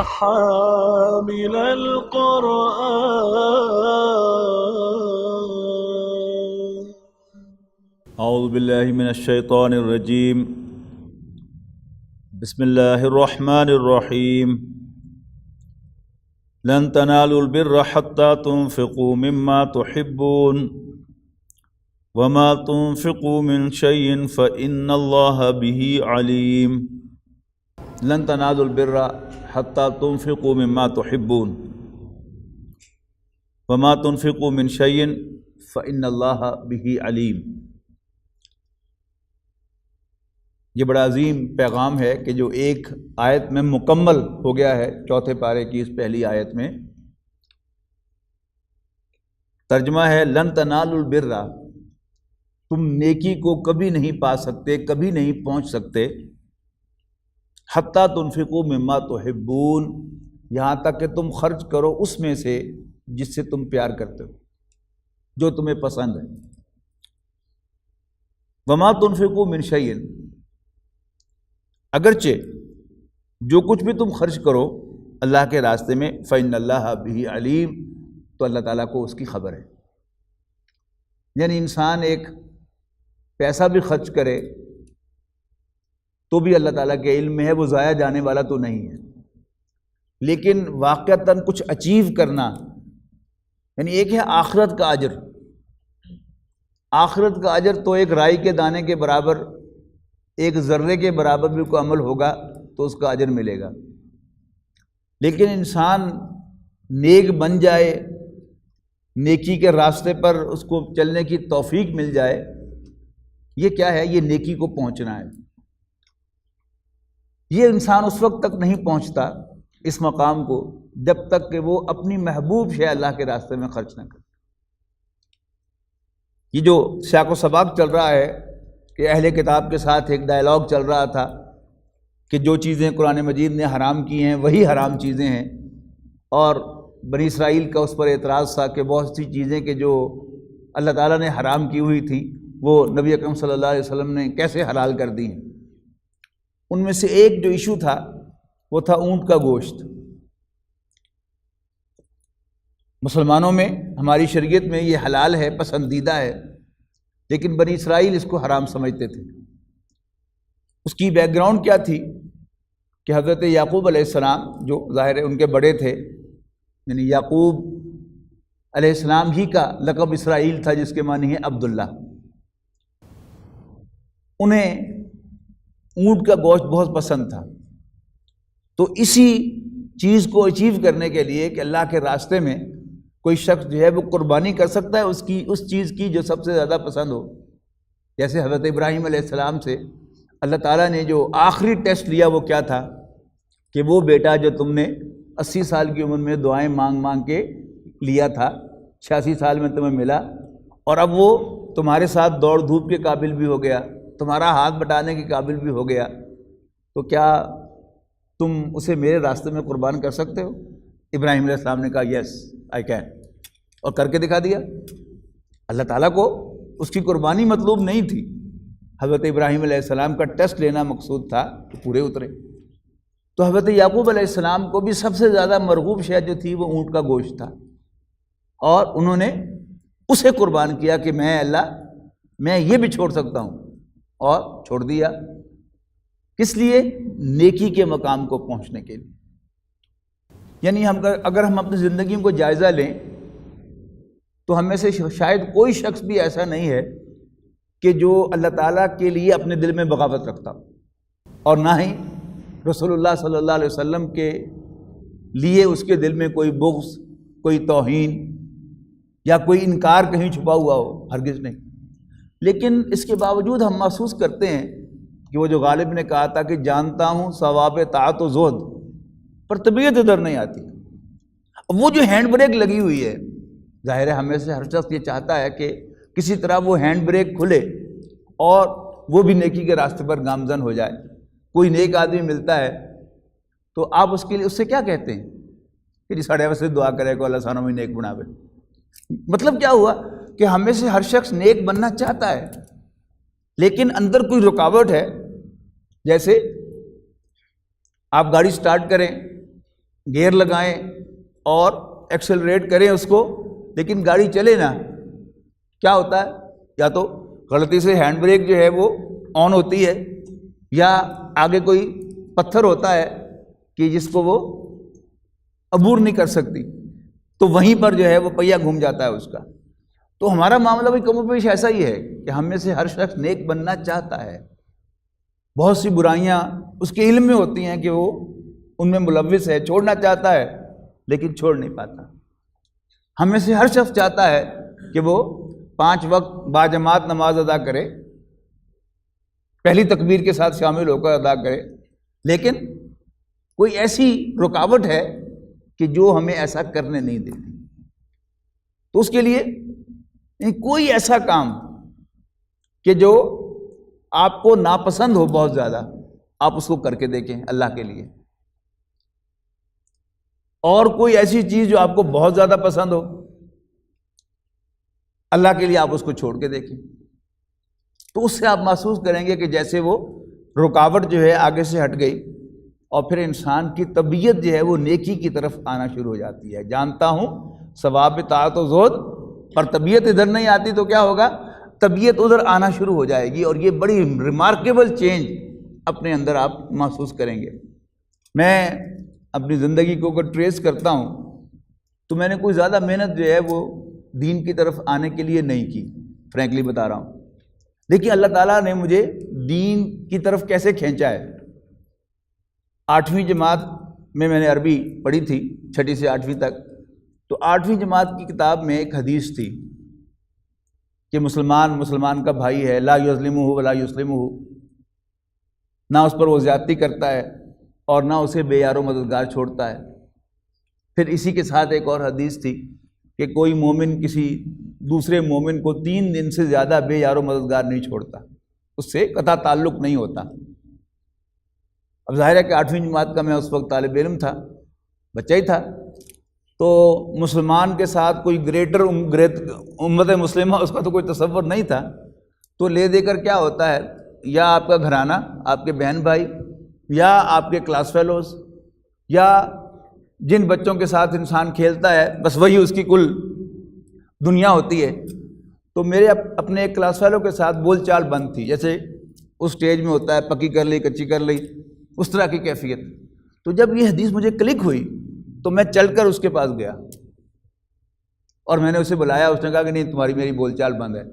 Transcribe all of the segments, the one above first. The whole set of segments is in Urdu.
حامل القرآن. اعوذ باللہ من الشیطان الرجیم. بسم اللہ الرحمن الرحیم. لن تنالوا البر حتى تنفقوا مما تحبون وما تنفقوا من شيء فإن الله به عليم. لن تنالوا البر حتى تنفقوا مما تحبون وما تنفقوا من شيء فإن الله به عليم. یہ بڑا عظیم پیغام ہے کہ جو ایک آیت میں مکمل ہو گیا ہے، چوتھے پارے کی اس پہلی آیت میں. ترجمہ ہے لن تنالوا البر، تم نیکی کو کبھی نہیں پا سکتے، کبھی نہیں پہنچ سکتے، حتیٰ تنفقوا مما تحبون، یہاں تک کہ تم خرچ کرو اس میں سے جس سے تم پیار کرتے ہو، جو تمہیں پسند ہے. وما تنفقوا من شیء، اگرچہ جو کچھ بھی تم خرچ کرو اللہ کے راستے میں، فإن اللہ بہ علیم، تو اللہ تعالیٰ کو اس کی خبر ہے. یعنی انسان ایک پیسہ بھی خرچ کرے تو بھی اللہ تعالیٰ کے علم میں ہے، وہ ضائع جانے والا تو نہیں ہے. لیکن واقعتاً کچھ اچیو کرنا، یعنی ایک ہے آخرت کا اجر. آخرت کا اجر تو ایک رائی کے دانے کے برابر، ایک ذرے کے برابر بھی کوئی عمل ہوگا تو اس کا اجر ملے گا. لیکن انسان نیک بن جائے، نیکی کے راستے پر اس کو چلنے کی توفیق مل جائے، یہ کیا ہے؟ یہ نیکی کو پہنچنا ہے. یہ انسان اس وقت تک نہیں پہنچتا اس مقام کو جب تک کہ وہ اپنی محبوب شے اللہ کے راستے میں خرچ نہ کرے. یہ جو سیاق و سباق چل رہا ہے کہ اہل کتاب کے ساتھ ایک ڈائلاگ چل رہا تھا کہ جو چیزیں قرآن مجید نے حرام کی ہیں وہی حرام چیزیں ہیں، اور بنی اسرائیل کا اس پر اعتراض تھا کہ بہت سی چیزیں کہ جو اللہ تعالیٰ نے حرام کی ہوئی تھی وہ نبی اکرم صلی اللہ علیہ وسلم نے کیسے حلال کر دی ہیں. ان میں سے ایک جو ایشو تھا وہ تھا اونٹ کا گوشت. مسلمانوں میں ہماری شریعت میں یہ حلال ہے، پسندیدہ ہے، لیکن بنی اسرائیل اس کو حرام سمجھتے تھے. اس کی بیک گراؤنڈ کیا تھی کہ حضرت یعقوب علیہ السلام جو ظاہر ہے ان کے بڑے تھے، یعنی یعقوب علیہ السلام ہی کا لقب اسرائیل تھا جس کے معنی ہے عبداللہ. انہیں اونٹ کا گوشت بہت پسند تھا، تو اسی چیز کو اچیو کرنے کے لیے کہ اللہ کے راستے میں کوئی شخص جو ہے وہ قربانی کر سکتا ہے اس چیز کی جو سب سے زیادہ پسند ہو. جیسے حضرت ابراہیم علیہ السلام سے اللہ تعالیٰ نے جو آخری ٹیسٹ لیا وہ کیا تھا کہ وہ بیٹا جو تم نے 80 سال کی عمر میں دعائیں مانگ مانگ کے لیا تھا، 86 سال میں تمہیں ملا، اور اب وہ تمہارے ساتھ دوڑ دھوپ کے قابل بھی ہو گیا، تمہارا ہاتھ بٹانے کے قابل بھی ہو گیا، تو کیا تم اسے میرے راستے میں قربان کر سکتے ہو؟ ابراہیم علیہ السلام نے کہا یس آئی کین، اور کر کے دکھا دیا. اللہ تعالیٰ کو اس کی قربانی مطلوب نہیں تھی، حضرت ابراہیم علیہ السلام کا ٹیسٹ لینا مقصود تھا، تو پورے اترے. تو حضرت یعقوب علیہ السلام کو بھی سب سے زیادہ مرغوب شے جو تھی وہ اونٹ کا گوشت تھا، اور انہوں نے اسے قربان کیا کہ میں اللہ میں یہ بھی چھوڑ سکتا ہوں، اور چھوڑ دیا. کس لیے؟ نیکی کے مقام کو پہنچنے کے لیے. یعنی اگر ہم اپنی زندگی کو جائزہ لیں تو ہم میں سے شاید کوئی شخص بھی ایسا نہیں ہے کہ جو اللہ تعالیٰ کے لیے اپنے دل میں بغاوت رکھتا، اور نہ ہی رسول اللہ صلی اللہ علیہ وسلم کے لیے اس کے دل میں کوئی بغض، کوئی توہین یا کوئی انکار کہیں چھپا ہوا ہو، ہرگز نہیں. لیکن اس کے باوجود ہم محسوس کرتے ہیں کہ وہ جو غالب نے کہا تھا کہ جانتا ہوں ثواب طاعت و زہد، پر طبیعت ادھر نہیں آتی. وہ جو ہینڈ بریک لگی ہوئی ہے، ظاہر ہے ہمیں سے ہر شخص یہ چاہتا ہے کہ کسی طرح وہ ہینڈ بریک کھلے اور وہ بھی نیکی کے راستے پر گامزن ہو جائے. کوئی نیک آدمی ملتا ہے تو آپ اس کے لیے اس سے کیا کہتے ہیں کہ جی ساڑھے واسطے دعا کرے کو اللہ سانو بھی نیک بناوے. مطلب کیا ہوا کہ ہمیں سے ہر شخص نیک بننا چاہتا ہے، لیکن اندر کوئی رکاوٹ ہے. جیسے آپ گاڑی سٹارٹ کریں گیئر لگائیں اور ایکسلریٹ کریں اس کو، لیکن گاڑی چلے نا، کیا ہوتا ہے؟ یا تو غلطی سے ہینڈ بریک جو ہے وہ آن ہوتی ہے، یا آگے کوئی پتھر ہوتا ہے کہ جس کو وہ عبور نہیں کر سکتی، تو وہیں پر جو ہے وہ پہیہ گھوم جاتا ہے اس کا۔ تو ہمارا معاملہ بھی کم و بیش ایسا ہی ہے کہ ہم میں سے ہر شخص نیک بننا چاہتا ہے، بہت سی برائیاں اس کے علم میں ہوتی ہیں کہ وہ ان میں ملوث ہے، چھوڑنا چاہتا ہے لیکن چھوڑ نہیں پاتا۔ ہم میں سے ہر شخص چاہتا ہے کہ وہ 5 وقت باجماعت نماز ادا کرے، پہلی تکبیر کے ساتھ شامل ہو کر ادا کرے، لیکن کوئی ایسی رکاوٹ ہے کہ جو ہمیں ایسا کرنے نہیں دیتی۔ تو اس کے لیے کوئی ایسا کام کہ جو آپ کو ناپسند ہو بہت زیادہ، آپ اس کو کر کے دیکھیں اللہ کے لیے، اور کوئی ایسی چیز جو آپ کو بہت زیادہ پسند ہو، اللہ کے لیے آپ اس کو چھوڑ کے دیکھیں، تو اس سے آپ محسوس کریں گے کہ جیسے وہ رکاوٹ جو ہے آگے سے ہٹ گئی، اور پھر انسان کی طبیعت جو ہے وہ نیکی کی طرف آنا شروع ہو جاتی ہے۔ جانتا ہوں ثواب طاعت و زہد، پر طبیعت ادھر نہیں آتی تو کیا ہوگا؟ طبیعت ادھر آنا شروع ہو جائے گی، اور یہ بڑی ریمارکیبل چینج اپنے اندر آپ محسوس کریں گے۔ میں اپنی زندگی کو اگر ٹریس کرتا ہوں تو میں نے کوئی زیادہ محنت جو ہے وہ دین کی طرف آنے کے لیے نہیں کی، فرینکلی بتا رہا ہوں۔ دیکھیے اللہ تعالیٰ نے مجھے دین کی طرف کیسے کھینچا ہے۔ 8ویں جماعت میں نے عربی پڑھی تھی، 6 سے 8ویں تک، تو 8ویں جماعت کی کتاب میں ایک حدیث تھی کہ مسلمان کا بھائی ہے، لا یظلمہ ولا یسلمہ، نہ اس پر وہ زیادتی کرتا ہے اور نہ اسے بے یار و مددگار چھوڑتا ہے۔ پھر اسی کے ساتھ ایک اور حدیث تھی کہ کوئی مومن کسی دوسرے مومن کو 3 دن سے زیادہ بے یار و مددگار نہیں چھوڑتا، اس سے قطع تعلق نہیں ہوتا۔ اب ظاہر ہے کہ 8ویں جماعت کا میں اس وقت طالب علم تھا، بچہ ہی تھا، تو مسلمان کے ساتھ کوئی گریٹر امت مسلمہ اس کا تو کوئی تصور نہیں تھا۔ تو لے دے کر کیا ہوتا ہے، یا آپ کا گھرانہ، آپ کے بہن بھائی، یا آپ کے کلاس فیلوز، یا جن بچوں کے ساتھ انسان کھیلتا ہے، بس وہی اس کی کل دنیا ہوتی ہے۔ تو میرے اپنے ایک کلاس فیلو کے ساتھ بول چال بند تھی، جیسے اس سٹیج میں ہوتا ہے پکی کر لی کچی کر لی، اس طرح کی کیفیت۔ تو جب یہ حدیث مجھے کلک ہوئی تو میں چل کر اس کے پاس گیا اور میں نے اسے بلایا۔ اس نے کہا کہ نہیں، تمہاری میری بول چال بند ہے۔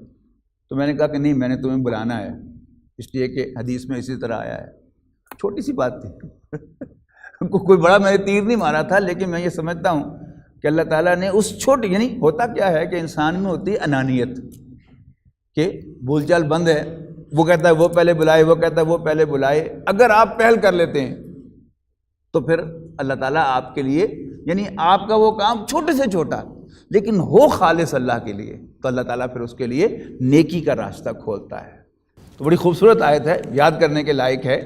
تو میں نے کہا کہ نہیں، میں نے تمہیں بلانا ہے، اس لیے کہ حدیث میں اسی طرح آیا ہے۔ چھوٹی سی بات تھی کوئی بڑا میں نے تیر نہیں مارا تھا، لیکن میں یہ سمجھتا ہوں کہ اللہ تعالیٰ نے اس چھوٹی، یعنی ہوتا کیا ہے کہ انسان میں ہوتی ہے انانیت، کہ بول چال بند ہے، وہ کہتا ہے وہ پہلے بلائے، وہ کہتا ہے وہ پہلے بلائے۔ اگر آپ پہل کر لیتے ہیں تو پھر اللہ تعالیٰ آپ کے لیے، یعنی آپ کا وہ کام چھوٹے سے چھوٹا لیکن ہو خالص اللہ کے لیے، تو اللہ تعالیٰ پھر اس کے لیے نیکی کا راستہ کھولتا ہے۔ تو بڑی خوبصورت آیت ہے، یاد کرنے کے لائق ہے،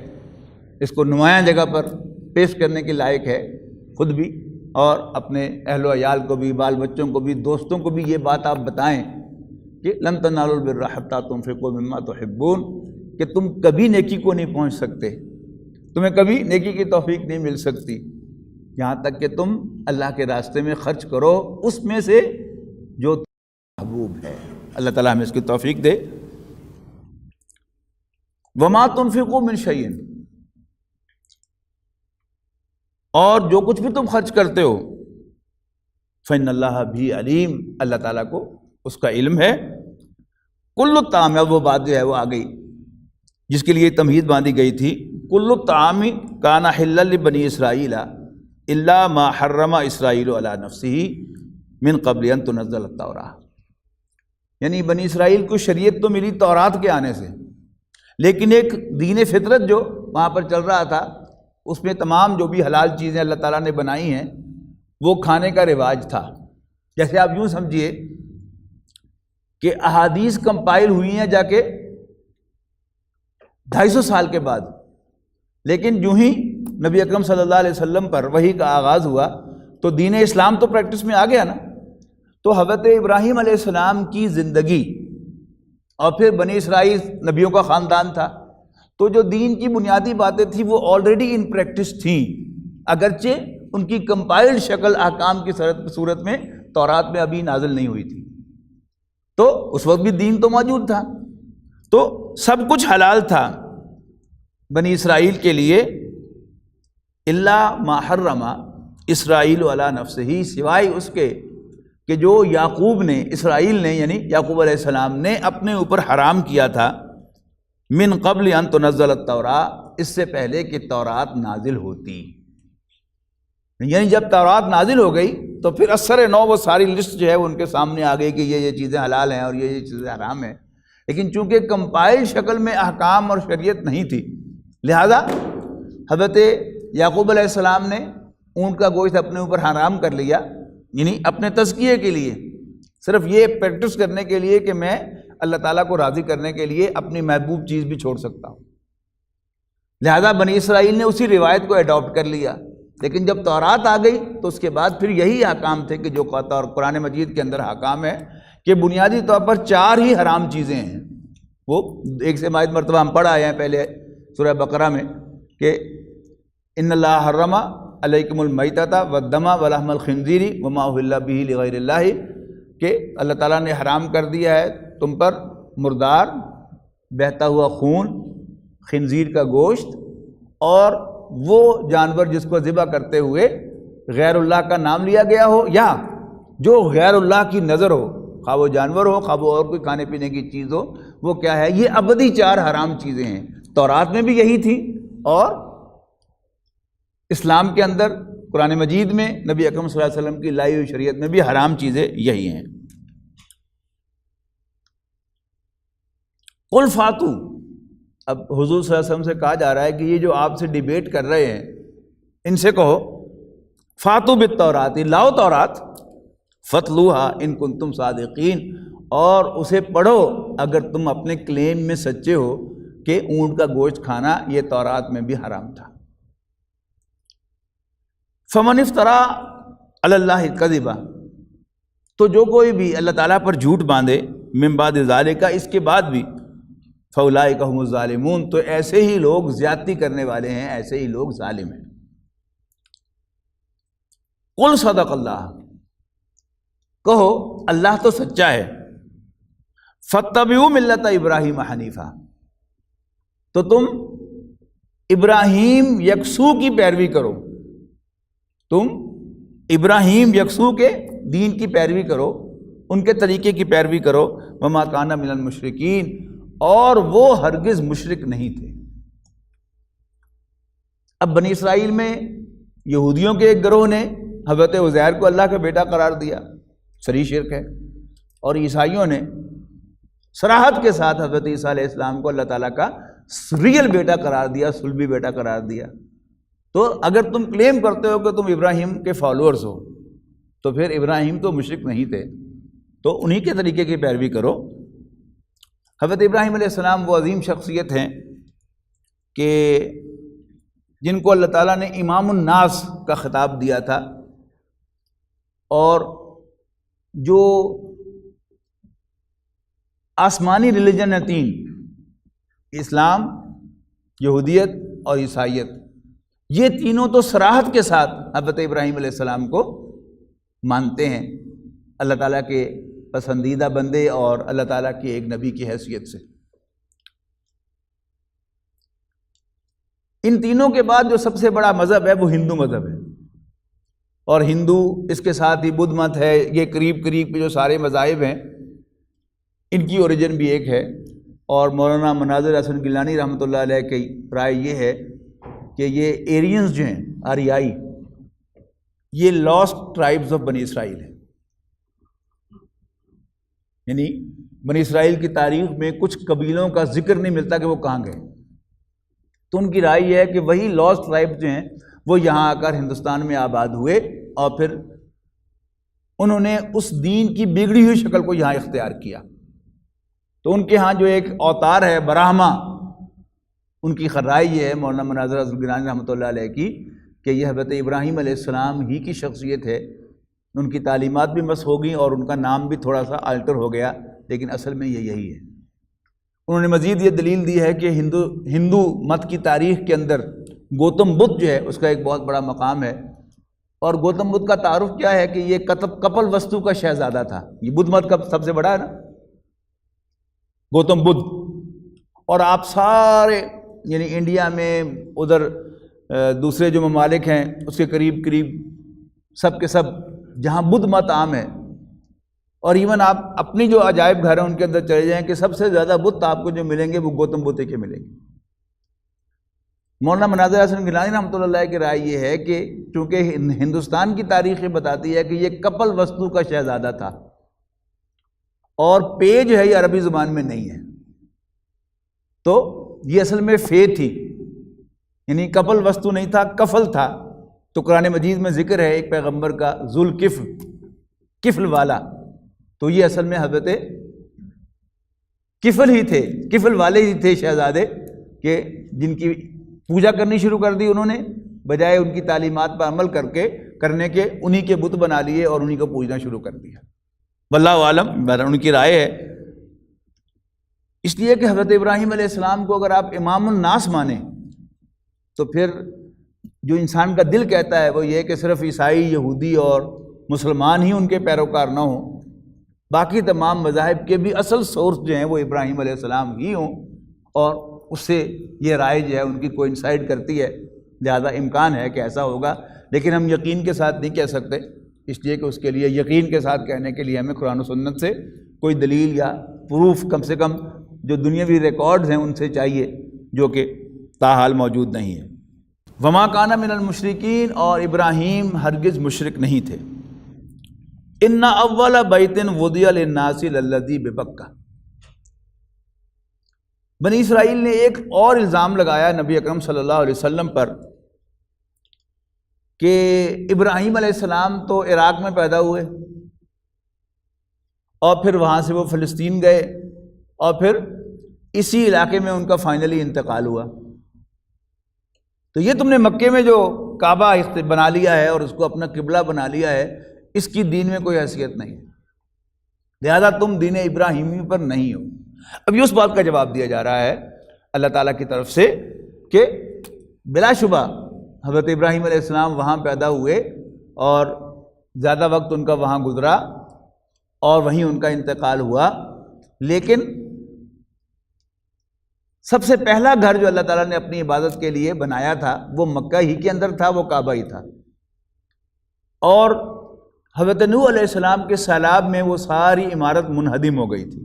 اس کو نمایاں جگہ پر پیش کرنے کے لائق ہے، خود بھی اور اپنے اہل و عیال کو بھی، بال بچوں کو بھی، دوستوں کو بھی یہ بات آپ بتائیں کہ لن تنالوا البر حتی تنفقوا مما تحبون، کہ تم کبھی نیکی کو نہیں پہنچ سکتے، تمہیں کبھی نیکی کی توفیق نہیں مل سکتی یہاں تک کہ تم اللہ کے راستے میں خرچ کرو اس میں سے جو محبوب ہے۔ اللہ تعالیٰ ہمیں اس کی توفیق دے۔ وما تنفقوا من شیء، اور جو کچھ بھی تم خرچ کرتے ہو، فإن اللہ بھی علیم، اللہ تعالیٰ کو اس کا علم ہے۔ کل الطعام، اب وہ بات جو ہے وہ آ گئی جس کے لیے تمہید باندھی گئی تھی، کل الطعام کان حلا لبنی اسرائیل الا ما حرم اسرائیل علی نفسہ من قبل ان تنزل التوراۃ، یعنی بنی اسرائیل کو شریعت تو ملی تورات کے آنے سے، لیکن ایک دین فطرت جو وہاں پر چل رہا تھا، اس میں تمام جو بھی حلال چیزیں اللہ تعالیٰ نے بنائی ہیں وہ کھانے کا رواج تھا۔ جیسے آپ یوں سمجھیے کہ احادیث کمپائل ہوئی ہیں جا کے 250 سال کے بعد، لیکن جو ہی نبی اکرم صلی اللہ علیہ وسلم پر وحی کا آغاز ہوا تو دین اسلام تو پریکٹس میں آ گیا نا۔ تو حضرت ابراہیم علیہ السلام کی زندگی اور پھر بنی اسرائیل نبیوں کا خاندان تھا، تو جو دین کی بنیادی باتیں تھیں وہ آلریڈی ان پریکٹس تھیں، اگرچہ ان کی کمپائلڈ شکل احکام کی صورت میں تورات میں ابھی نازل نہیں ہوئی تھی، تو اس وقت بھی دین تو موجود تھا، تو سب کچھ حلال تھا بنی اسرائیل کے لیے، الا ما حرم اسرائیل علی نفسہ، سوائے اس کے کہ جو یعقوب نے، اسرائیل نے یعنی یعقوب علیہ السلام نے اپنے اوپر حرام کیا تھا، من قبل ان تنزل التوراۃ، اس سے پہلے کہ تورات نازل ہوتی، یعنی جب تورات نازل ہو گئی تو پھر اثر نو وہ ساری لسٹ جو ہے وہ ان کے سامنے آ گئی کہ یہ چیزیں حلال ہیں اور یہ چیزیں حرام ہیں، لیکن چونکہ کمپائل شکل میں احکام اور شریعت نہیں تھی، لہذا حضرت یعقوب علیہ السلام نے اونٹ کا گوشت اپنے اوپر حرام کر لیا، یعنی اپنے تزکیے کے لیے، صرف یہ پریکٹس کرنے کے لیے کہ میں اللہ تعالیٰ کو راضی کرنے کے لیے اپنی محبوب چیز بھی چھوڑ سکتا ہوں، لہذا بنی اسرائیل نے اسی روایت کو اڈاپٹ کر لیا، لیکن جب تورات آ گئی تو اس کے بعد پھر یہی احکام تھے کہ جو قرآن مجید کے اندر احکام ہے کہ بنیادی طور پر 4 ہی حرام چیزیں ہیں، وہ ایک سے زائد مرتبہ ہم پڑھ آئے ہیں پہلے سورہ بقرہ میں کہ ان اللہ حرم علیکم المیتۃ والدم ولحم الخنزیر وما اہل بہ لغیر اللہ، کہ اللہ تعالیٰ نے حرام کر دیا ہے تم پر مردار، بہتا ہوا خون، خنزیر کا گوشت، اور وہ جانور جس کو ذبح کرتے ہوئے غیر اللہ کا نام لیا گیا ہو یا جو غیر اللہ کی نظر ہو، خواہ وہ جانور ہو خواہ وہ اور کوئی کھانے پینے کی چیز ہو، وہ کیا ہے، یہ ابدی 4 حرام چیزیں ہیں۔ تورات میں بھی یہی تھی اور اسلام کے اندر قرآن مجید میں نبی اکرم صلی اللہ علیہ وسلم کی لائی ہوئی شریعت میں بھی حرام چیزیں یہی ہیں۔ قل فاتو، اب حضور صلی اللہ علیہ وسلم سے کہا جا رہا ہے کہ یہ جو آپ سے ڈیبیٹ کر رہے ہیں ان سے کہو فاتو بالتورات، لاؤ تورات، فتلوہا ان کنتم صادقین، اور اسے پڑھو اگر تم اپنے کلیم میں سچے ہو کہ اونٹ کا گوشت کھانا یہ تورات میں بھی حرام تھا۔ فمن افترا علی اللہ کذبا، تو جو کوئی بھی اللہ تعالیٰ پر جھوٹ باندھے، من بعد ذالک، اس کے بعد بھی، فاولئک هم الظالمون، تو ایسے ہی لوگ زیادتی کرنے والے ہیں، ایسے ہی لوگ ظالم ہیں۔ قل صدق اللہ، کہو اللہ تو سچا ہے، فاتبعوا ملت ابراہیم حنیفا، تو تم ابراہیم یکسو کی پیروی کرو، تم ابراہیم یکسو کے دین کی پیروی کرو، ان کے طریقے کی پیروی کرو، وما کان من المشرکین، اور وہ ہرگز مشرک نہیں تھے۔ اب بنی اسرائیل میں یہودیوں کے ایک گروہ نے حضرت عزیر کو اللہ کا بیٹا قرار دیا، صریح شرک ہے، اور عیسائیوں نے صراحت کے ساتھ حضرت عیسیٰ علیہ السلام کو اللہ تعالیٰ کا ریئل بیٹا قرار دیا، صلبی بیٹا قرار دیا۔ تو اگر تم کلیم کرتے ہو کہ تم ابراہیم کے فالوورز ہو تو پھر ابراہیم تو مشرک نہیں تھے، تو انہی کے طریقے کی پیروی کرو۔ حضرت ابراہیم علیہ السلام وہ عظیم شخصیت ہیں کہ جن کو اللہ تعالیٰ نے امام الناس کا خطاب دیا تھا، اور جو آسمانی ریلیجن ہے 3، اسلام، یہودیت اور عیسائیت، یہ تینوں تو صراحت کے ساتھ حضرت ابراہیم علیہ السلام کو مانتے ہیں اللہ تعالیٰ کے پسندیدہ بندے اور اللہ تعالیٰ کے ایک نبی کی حیثیت سے۔ ان تینوں کے بعد جو سب سے بڑا مذہب ہے وہ ہندو مذہب ہے، اور ہندو اس کے ساتھ ہی بدھ مت ہے، یہ قریب قریب کے جو سارے مذاہب ہیں ان کی اوریجن بھی ایک ہے۔ اور مولانا مناظر حسن گیلانی رحمۃ اللہ علیہ کی رائے یہ ہے کہ یہ ایرینز جو ہیں، آریائی، یہ لاسٹ ٹرائبز آف بنی اسرائیل ہیں، یعنی بنی اسرائیل کی تاریخ میں کچھ قبیلوں کا ذکر نہیں ملتا کہ وہ کہاں گئے، تو ان کی رائے یہ ہے کہ وہی لاسٹ ٹرائبز جو ہیں وہ یہاں آ کر ہندوستان میں آباد ہوئے، اور پھر انہوں نے اس دین کی بگڑی ہوئی شکل کو یہاں اختیار کیا۔ تو ان کے ہاں جو ایک اوتار ہے براہما، ان کی رائے یہ ہے مولانا مناظر حسن گیلانی رحمۃ اللہ علیہ کی کہ یہ حضرت ابراہیم علیہ السلام ہی کی شخصیت ہے، ان کی تعلیمات بھی مسخ ہو گئیں اور ان کا نام بھی تھوڑا سا آلٹر ہو گیا، لیکن اصل میں یہ یہی ہے۔ انہوں نے مزید یہ دلیل دی ہے کہ ہندو مت کی تاریخ کے اندر گوتم بدھ جو ہے اس کا ایک بہت بڑا مقام ہے، اور گوتم بدھ کا تعارف کیا ہے کہ یہ کپل وستو کا شہزادہ تھا. یہ بدھ مت کا سب سے بڑا ہے نا گوتم بدھ. اور آپ سارے یعنی انڈیا میں ادھر دوسرے جو ممالک ہیں اس کے قریب قریب سب کے سب جہاں بدھ مت عام ہے، اور ایون آپ اپنی جو عجائب گھر ہیں ان کے اندر چلے جائیں کہ سب سے زیادہ بت آپ کو جو ملیں گے وہ گوتم بدھ کے ملیں گے. مولانا مناظر حسن گیلانی رحمۃ اللہ علیہ کی رائے یہ ہے کہ چونکہ ہندوستان کی تاریخ بتاتی ہے کہ یہ کپل وستو کا شہزادہ تھا، اور پے جو ہے یہ عربی زبان میں نہیں ہے، تو یہ اصل میں فے تھی، یعنی کپل وستو نہیں تھا، کفل تھا. تو قرآن مجید میں ذکر ہے ایک پیغمبر کا ذوالکفل، کفل والا، تو یہ اصل میں حضرت کفل ہی تھے، کفل والے ہی تھے شہزادے کہ جن کی پوجا کرنی شروع کر دی انہوں نے، بجائے ان کی تعلیمات پر عمل کرنے کے انہی کے بت بنا لیے اور انہی کو پوجنا شروع کر دیا. واللہ عالم، ان کی رائے ہے. اس لیے کہ حضرت ابراہیم علیہ السلام کو اگر آپ امام الناس مانیں تو پھر جو انسان کا دل کہتا ہے وہ یہ کہ صرف عیسائی، یہودی اور مسلمان ہی ان کے پیروکار نہ ہوں، باقی تمام مذاہب کے بھی اصل سورس جو ہیں وہ ابراہیم علیہ السلام ہی ہوں، اور اس سے یہ رائے جو ہے ان کی کوئنسائڈ کرتی ہے. لہذا امکان ہے کہ ایسا ہوگا، لیکن ہم یقین کے ساتھ نہیں کہہ سکتے، اس لیے کہ اس کے لیے یقین کے ساتھ کہنے کے لیے ہمیں قرآن و سنت سے کوئی دلیل یا پروف کم سے کم جو دنیاوی ریکارڈز ہیں ان سے چاہیے، جو کہ تاحال موجود نہیں ہے. وما کان من المشرکین، اور ابراہیم ہرگز مشرک نہیں تھے. ان اول بیت وضع للناس للذی ببکہ، بنی اسرائیل نے ایک اور الزام لگایا نبی اکرم صلی اللہ علیہ وسلم پر کہ ابراہیم علیہ السلام تو عراق میں پیدا ہوئے اور پھر وہاں سے وہ فلسطین گئے اور پھر اسی علاقے میں ان کا فائنلی انتقال ہوا، تو یہ تم نے مکے میں جو کعبہ بنا لیا ہے اور اس کو اپنا قبلہ بنا لیا ہے، اس کی دین میں کوئی حیثیت نہیں ہے، لہذا تم دین ابراہیمی پر نہیں ہو. اب یہ اس بات کا جواب دیا جا رہا ہے اللہ تعالیٰ کی طرف سے کہ بلا شبہ حضرت ابراہیم علیہ السلام وہاں پیدا ہوئے اور زیادہ وقت ان کا وہاں گزرا اور وہیں ان کا انتقال ہوا، لیکن سب سے پہلا گھر جو اللہ تعالیٰ نے اپنی عبادت کے لیے بنایا تھا وہ مکہ ہی کے اندر تھا، وہ کعبہ ہی تھا. اور حضرت نوح علیہ السلام کے سیلاب میں وہ ساری عمارت منہدم ہو گئی تھی،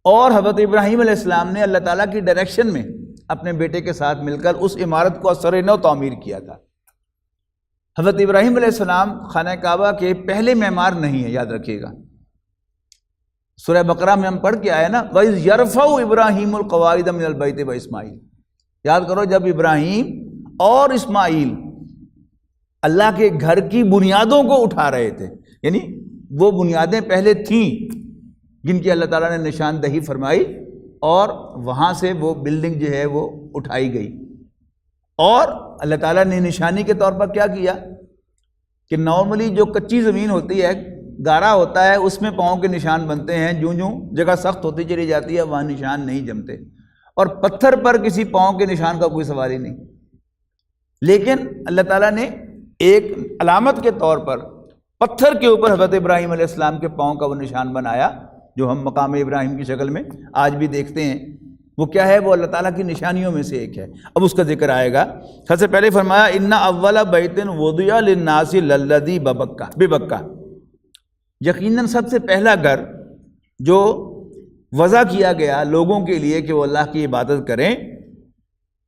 اور حضرت ابراہیم علیہ السلام نے اللہ تعالیٰ کی ڈائریکشن میں اپنے بیٹے کے ساتھ مل کر اس عمارت کو اثر نو تعمیر کیا تھا. حضرت ابراہیم علیہ السلام خانہ کعبہ کے پہلے معمار نہیں ہیں، یاد رکھیے گا. سورہ بقرہ میں ہم پڑھ کے آئے نا، وَإِذْ يَرْفَعُ إِبْرَاهِيمُ الْقَوَاعِدَ مِنَ الْبَيْتِ وَإِسْمَاعِيلُ، یاد کرو جب ابراہیم اور اسماعیل اللہ کے گھر کی بنیادوں کو اٹھا رہے تھے، یعنی وہ بنیادیں پہلے تھیں جن کی اللہ تعالیٰ نے نشاندہی فرمائی، اور وہاں سے وہ بلڈنگ جو ہے وہ اٹھائی گئی. اور اللہ تعالیٰ نے نشانی کے طور پر کیا کیا کہ نارملی جو کچی زمین ہوتی ہے، گارا ہوتا ہے، اس میں پاؤں کے نشان بنتے ہیں، جوں جوں جگہ سخت ہوتی چلی جاتی ہے وہاں نشان نہیں جمتے، اور پتھر پر کسی پاؤں کے نشان کا کوئی سوال ہی نہیں. لیکن اللہ تعالیٰ نے ایک علامت کے طور پر پتھر کے اوپر حضرت ابراہیم علیہ السلام کے پاؤں کا وہ نشان بنایا جو ہم مقام ابراہیم کی شکل میں آج بھی دیکھتے ہیں. وہ کیا ہے؟ وہ اللہ تعالیٰ کی نشانیوں میں سے ایک ہے. اب اس کا ذکر آئے گا. سب سے پہلے فرمایا ان اول بیت وضع للناس للذی ببکہ، یقیناً سب سے پہلا گھر جو وضع کیا گیا لوگوں کے لیے کہ وہ اللہ کی عبادت کریں،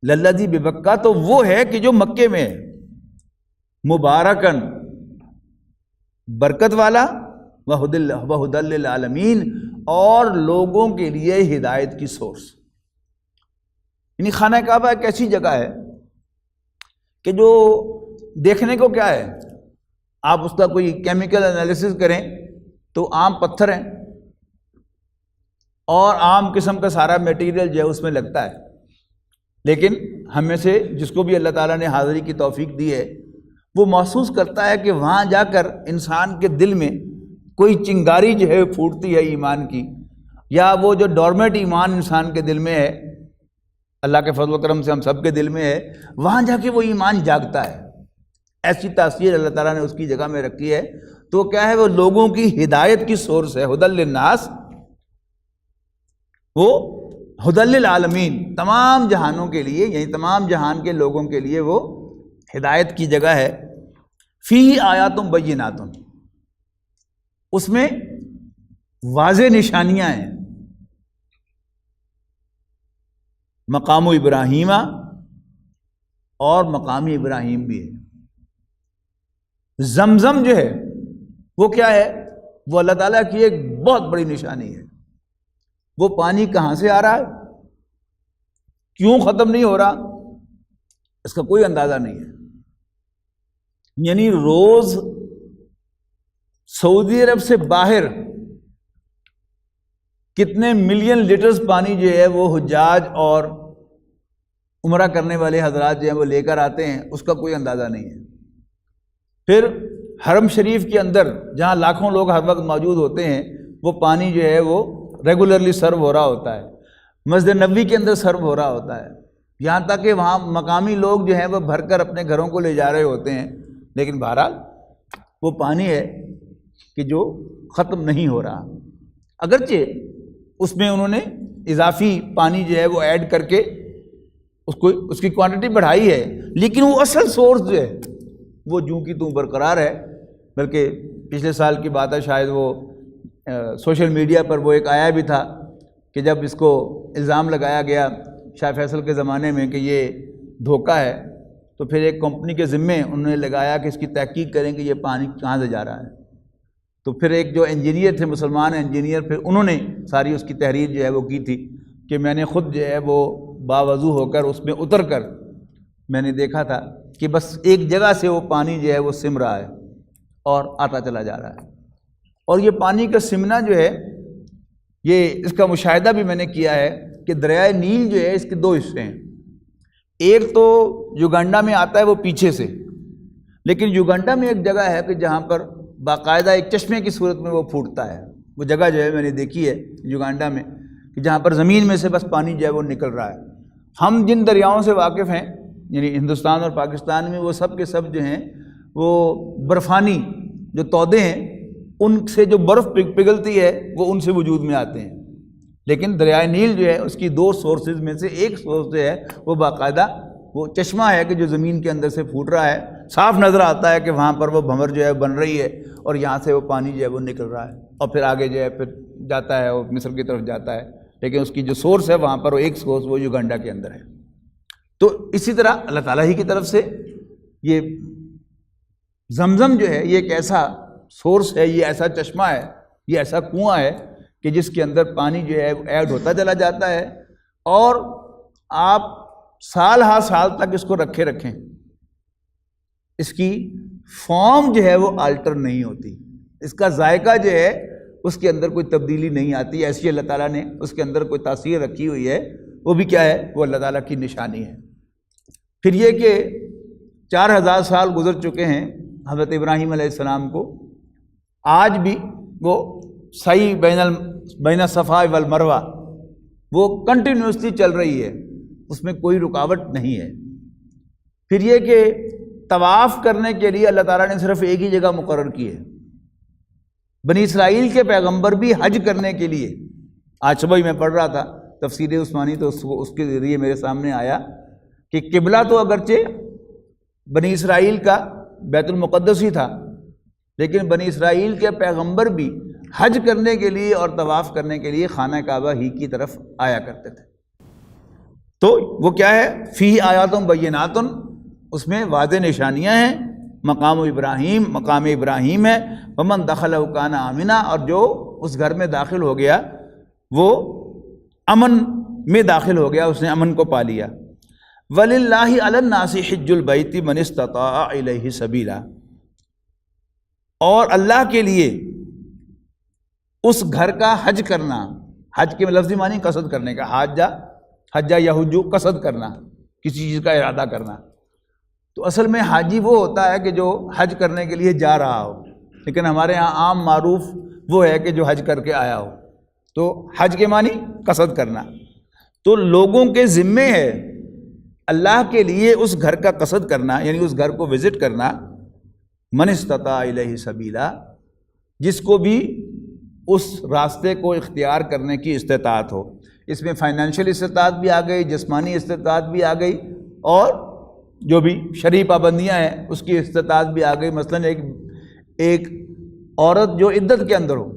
للذی ببکہ، تو وہ ہے کہ جو مکے میں ہے، مبارکن، برکت والا، وہدی للعالمین، اور لوگوں کے لیے ہدایت کی سورس. یعنی خانہ کعبہ ایک ایسی جگہ ہے کہ جو دیکھنے کو کیا ہے، آپ اس کا کوئی کیمیکل انالیسس کریں تو عام پتھر ہیں اور عام قسم کا سارا میٹیریل جو ہے اس میں لگتا ہے، لیکن ہم میں سے جس کو بھی اللہ تعالیٰ نے حاضری کی توفیق دی ہے وہ محسوس کرتا ہے کہ وہاں جا کر انسان کے دل میں کوئی چنگاری جو ہے پھوٹتی ہے ایمان کی، یا وہ جو ڈورمیٹ ایمان انسان کے دل میں ہے، اللہ کے فضل و کرم سے ہم سب کے دل میں ہے، وہاں جا کے وہ ایمان جاگتا ہے. ایسی تاثیر اللہ تعالیٰ نے اس کی جگہ میں رکھی ہے. تو کیا ہے؟ وہ لوگوں کی ہدایت کی سورس ہے. ہدی للناس، وہ ہدی للعالمین، تمام جہانوں کے لیے، یعنی تمام جہان کے لوگوں کے لیے وہ ہدایت کی جگہ ہے. فیہ آیات بینات، اس میں واضح نشانیاں ہیں. مقام ابراہیم اور مقام ابراہیم بھی ہے. زمزم جو ہے وہ کیا ہے؟ وہ اللہ تعالیٰ کی ایک بہت بڑی نشانی ہے. وہ پانی کہاں سے آ رہا ہے، کیوں ختم نہیں ہو رہا، اس کا کوئی اندازہ نہیں ہے. یعنی روز سعودی عرب سے باہر کتنے ملین لیٹرز پانی جو ہے وہ حجاج اور عمرہ کرنے والے حضرات جو ہیں وہ لے کر آتے ہیں، اس کا کوئی اندازہ نہیں ہے. پھر حرم شریف کے اندر جہاں لاکھوں لوگ ہر وقت موجود ہوتے ہیں، وہ پانی جو ہے وہ ریگولرلی سرو ہو رہا ہوتا ہے. مسجد نبوی کے اندر سرو ہو رہا ہوتا ہے، یہاں تک کہ وہاں مقامی لوگ جو ہیں وہ بھر کر اپنے گھروں کو لے جا رہے ہوتے ہیں. لیکن بہرحال وہ پانی ہے کہ جو ختم نہیں ہو رہا. اگرچہ اس میں انہوں نے اضافی پانی جو ہے وہ ایڈ کر کے اس کی کوانٹٹی بڑھائی ہے، لیکن وہ اصل سورس جو ہے وہ جوں کی توں برقرار ہے. بلکہ پچھلے سال کی بات ہے، شاید وہ سوشل میڈیا پر وہ ایک آیا بھی تھا کہ جب اس کو الزام لگایا گیا شاہ فیصل کے زمانے میں کہ یہ دھوکہ ہے، تو پھر ایک کمپنی کے ذمے انہوں نے لگایا کہ اس کی تحقیق کریں کہ یہ پانی کہاں سے جا رہا ہے. تو پھر ایک جو انجینئر تھے، مسلمان انجینئر، پھر انہوں نے ساری اس کی تحریر جو ہے وہ کی تھی کہ میں نے خود جو ہے وہ باوضو ہو کر اس میں اتر کر میں نے دیکھا تھا کہ بس ایک جگہ سے وہ پانی جو ہے وہ سم رہا ہے اور آتا چلا جا رہا ہے. اور یہ پانی کا سمنا جو ہے، یہ اس کا مشاہدہ بھی میں نے کیا ہے کہ دریائے نیل جو ہے اس کے دو حصے ہیں. ایک تو یوگنڈا میں آتا ہے وہ پیچھے سے، لیکن یوگنڈا میں ایک جگہ ہے کہ جہاں پر باقاعدہ ایک چشمے کی صورت میں وہ پھوٹتا ہے. وہ جگہ جو ہے میں نے دیکھی ہے یوگنڈا میں کہ جہاں پر زمین میں سے بس پانی جو ہے وہ نکل رہا ہے. ہم جن دریاؤں سے واقف ہیں، یعنی ہندوستان اور پاکستان میں، وہ سب کے سب جو ہیں وہ برفانی جو تودے ہیں ان سے جو برف پگھلتی ہے وہ ان سے وجود میں آتے ہیں. لیکن دریائے نیل جو ہے اس کی دو سورسز میں سے ایک سورس جو ہے وہ باقاعدہ وہ چشمہ ہے کہ جو زمین کے اندر سے پھوٹ رہا ہے. صاف نظر آتا ہے کہ وہاں پر وہ بھنور جو ہے بن رہی ہے اور یہاں سے وہ پانی جو ہے وہ نکل رہا ہے اور پھر آگے جو ہے پھر جاتا ہے اور مصر کی طرف جاتا ہے. لیکن اس کی جو سورس ہے وہاں پر وہ ایک سورس وہ یوگنڈا کے اندر ہے. تو اسی طرح اللہ تعالیٰ ہی کی طرف سے یہ زمزم جو ہے یہ ایک ایسا سورس ہے، یہ ایسا چشمہ ہے، یہ ایسا کنواں ہے کہ جس کے اندر پانی جو ہے ایڈ ہوتا چلا جاتا ہے. اور آپ سال ہا سال تک اس کو رکھیں، اس کی فارم جو ہے وہ آلٹر نہیں ہوتی، اس کا ذائقہ جو ہے اس کے اندر کوئی تبدیلی نہیں آتی. ایسی اللہ تعالیٰ نے اس کے اندر کوئی تاثیر رکھی ہوئی ہے، وہ بھی کیا ہے؟ وہ اللہ تعالیٰ کی نشانی ہے. پھر یہ کہ 4000 سال گزر چکے ہیں حضرت ابراہیم علیہ السلام کو، آج بھی وہ سعی بین الصفا والمروہ وہ کنٹینیوسلی چل رہی ہے، اس میں کوئی رکاوٹ نہیں ہے. پھر یہ کہ طواف کرنے کے لیے اللہ تعالیٰ نے صرف ایک ہی جگہ مقرر کی ہے. بنی اسرائیل کے پیغمبر بھی حج کرنے کے لیے، آج صبح ہی میں پڑھ رہا تھا تفسیر عثمانی تو اس کے ذریعے میرے سامنے آیا کہ قبلہ تو اگرچہ بنی اسرائیل کا بیت المقدس ہی تھا، لیکن بنی اسرائیل کے پیغمبر بھی حج کرنے کے لیے اور طواف کرنے کے لیے خانہ کعبہ ہی کی طرف آیا کرتے تھے. تو وہ کیا ہے؟ فی آیات بینات، اس میں واضح نشانیاں ہیں. مقام ابراہیم ہے. ومن دخلہ کان آمنا، اور جو اس گھر میں داخل ہو گیا وہ امن میں داخل ہو گیا، اس نے امن کو پا لیا. وَلِلَّهِ عَلَى النَّاسِ حِجُّ الْبَيْتِ مَنِ اسْتَطَاعَ إِلَيْهِ سَبِيلًا، اور اللہ کے لیے اس گھر کا حج کرنا، حج کے لفظی معنی قصد کرنے کا، حجہ یحج قصد کرنا، کسی چیز کا ارادہ کرنا. تو اصل میں حاجی وہ ہوتا ہے کہ جو حج کرنے کے لیے جا رہا ہو، لیکن ہمارے ہاں عام معروف وہ ہے کہ جو حج کر کے آیا ہو. تو حج کے معنی قصد کرنا. تو لوگوں کے ذمے ہے اللہ کے لیے اس گھر کا قصد کرنا، یعنی اس گھر کو وزٹ کرنا. من استطاع الیہ سبیلا، جس کو بھی اس راستے کو اختیار کرنے کی استطاعت ہو۔ اس میں فائنینشیل استطاعت بھی آ گئی، جسمانی استطاعت بھی آ گئی، اور جو بھی شرعی پابندیاں ہیں اس کی استطاعت بھی آ گئی۔ مثلاً ایک عورت جو عدت کے اندر ہو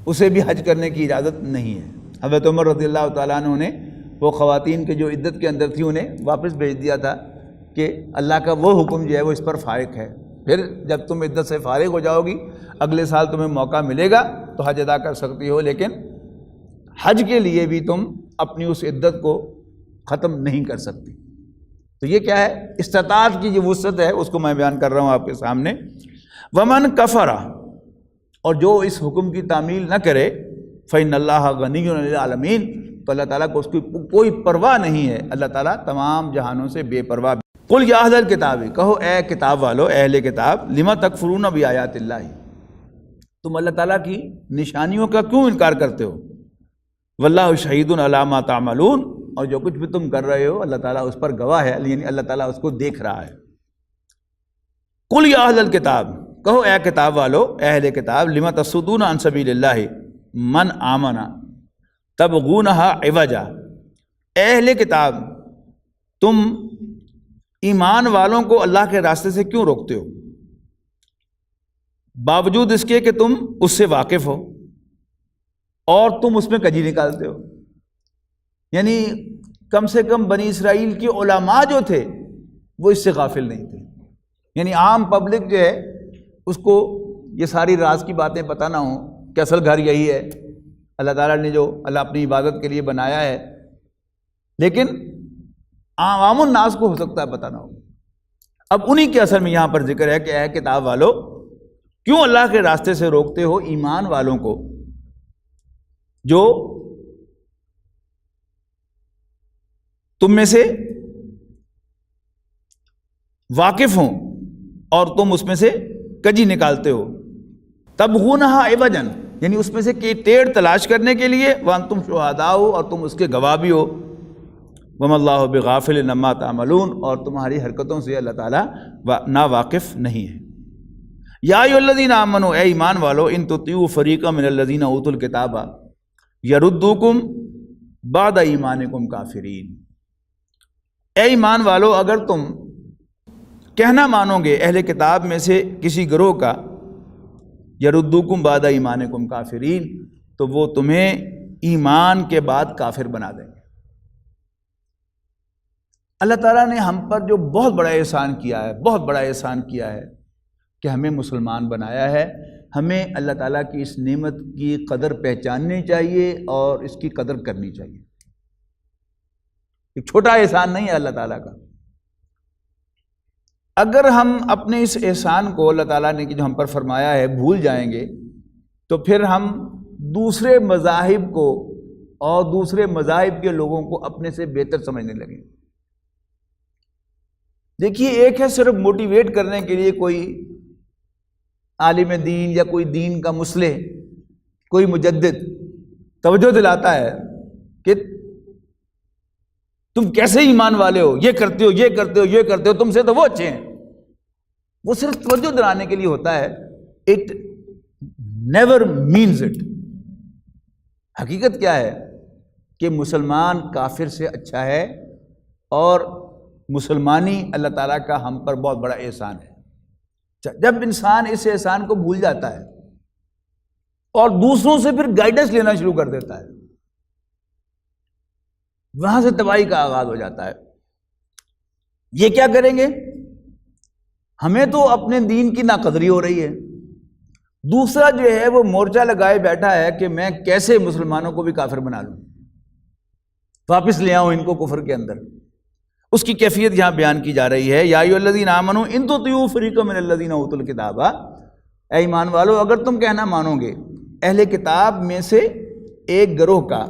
اسے بھی حج کرنے کی اجازت نہیں ہے۔ حضرت عمر رضی اللہ تعالیٰ عنہ نے وہ خواتین کے جو عدت کے اندر تھی انہیں واپس بھیج دیا تھا کہ اللہ کا وہ حکم جو ہے وہ اس پر فائق ہے، پھر جب تم عدت سے فارغ ہو جاؤ گی اگلے سال تمہیں موقع ملے گا تو حج ادا کر سکتی ہو، لیکن حج کے لیے بھی تم اپنی اس عدت کو ختم نہیں کر سکتی۔ تو یہ کیا ہے؟ استطاعت کی جو وسعت ہے اس کو میں بیان کر رہا ہوں آپ کے سامنے۔ ومن کفر، اور جو اس حکم کی تعمیل نہ کرے، فإن اللہ غنی عن العالمین، تو اللہ تعالیٰ کو اس کی کوئی پرواہ نہیں ہے، اللہ تعالیٰ تمام جہانوں سے بے پرواہ۔ قل یا اہل الکتاب، کہو اے کتاب والو، اہل کتاب، لما تکفرون بآیات اللہ، تم اللہ تعالیٰ کی نشانیوں کا کیوں انکار کرتے ہو؟ واللہ شہید علی ما تعملون، اور جو کچھ بھی تم کر رہے ہو اللہ تعالیٰ اس پر گواہ ہے، یعنی اللہ تعالیٰ اس کو دیکھ رہا ہے۔ قل یا اہل الکتاب، کہو اے کتاب والو، اہل کتاب، لما تصدون عن سبیل اللہ من آمن تبغونہا عوجا، اہل کتاب تم ایمان والوں کو اللہ کے راستے سے کیوں روکتے ہو، باوجود اس کے کہ تم اس سے واقف ہو اور تم اس میں کجی نکالتے ہو۔ یعنی کم سے کم بنی اسرائیل کے علماء جو تھے وہ اس سے غافل نہیں تھے، یعنی عام پبلک جو ہے اس کو یہ ساری راز کی باتیں پتہ نہ ہوں کہ اصل گھر یہی ہے، اللہ تعالیٰ نے جو اللہ اپنی عبادت کے لیے بنایا ہے، لیکن عوام الناس کو ہو سکتا ہے پتہ نہ ہو۔ اب انہی کے اثر میں یہاں پر ذکر ہے کہ اے کتاب والو، کیوں اللہ کے راستے سے روکتے ہو ایمان والوں کو جو تم میں سے واقف ہوں اور تم اس میں سے کجی نکالتے ہو، تبغونہا عوجا، یعنی اس میں سے ٹیڑھ تلاش کرنے کے لیے، وانتم شہداء ہو، اور تم اس کے گواہ بھی ہو، وما اللہ بغافل عما تعملون، اور تمہاری حرکتوں سے اللہ تعالیٰ نا واقف نہیں ہے۔ یا ایھا الذین آمنوا، اے ایمان والو، ان تطیعوا فریقا من الذین اوتوا الکتاب یردوکم بعد ایمانکم کافرین، اے ایمان والو اگر تم کہنا مانو گے اہل کتاب میں سے کسی گروہ کا، یردوکم بعد ایمانکم کافرین، تو وہ تمہیں ایمان کے بعد کافر بنا دیں گے۔ اللہ تعالیٰ نے ہم پر جو بہت بڑا احسان کیا ہے، بہت بڑا احسان کیا ہے کہ ہمیں مسلمان بنایا ہے، ہمیں اللہ تعالیٰ کی اس نعمت کی قدر پہچاننی چاہیے اور اس کی قدر کرنی چاہیے۔ ایک چھوٹا احسان نہیں ہے اللہ تعالیٰ کا۔ اگر ہم اپنے اس احسان کو اللہ تعالیٰ نے جو ہم پر فرمایا ہے بھول جائیں گے تو پھر ہم دوسرے مذاہب کو اور دوسرے مذاہب کے لوگوں کو اپنے سے بہتر سمجھنے لگیں۔ دیکھیے، ایک ہے صرف موٹیویٹ کرنے کے لیے کوئی عالم دین یا کوئی دین کا مصلح، کوئی مجدد توجہ دلاتا ہے کہ تم کیسے ایمان والے ہو، یہ کرتے ہو، یہ کرتے ہو، یہ کرتے ہو، تم سے تو وہ اچھے ہیں۔ وہ صرف توجہ دلانے کے لیے ہوتا ہے، اٹ نیور مینز اٹ۔ حقیقت کیا ہے کہ مسلمان کافر سے اچھا ہے، اور مسلمانی اللہ تعالیٰ کا ہم پر بہت بڑا احسان ہے۔ جب انسان اس احسان کو بھول جاتا ہے اور دوسروں سے پھر گائیڈنس لینا شروع کر دیتا ہے، وہاں سے تباہی کا آغاز ہو جاتا ہے۔ یہ کیا کریں گے؟ ہمیں تو اپنے دین کی ناقدری ہو رہی ہے، دوسرا جو ہے وہ مورچہ لگائے بیٹھا ہے کہ میں کیسے مسلمانوں کو بھی کافر بنا لوں، واپس لے آؤں ان کو کفر کے اندر۔ اس کی کیفیت یہاں بیان کی جا رہی ہے، یا ایھا الذین آمنوا ان تطیعوا فریقا من الذین اوتوا الکتاب، اے ایمان والو اگر تم کہنا مانو گے اہل کتاب میں سے ایک گروہ کا،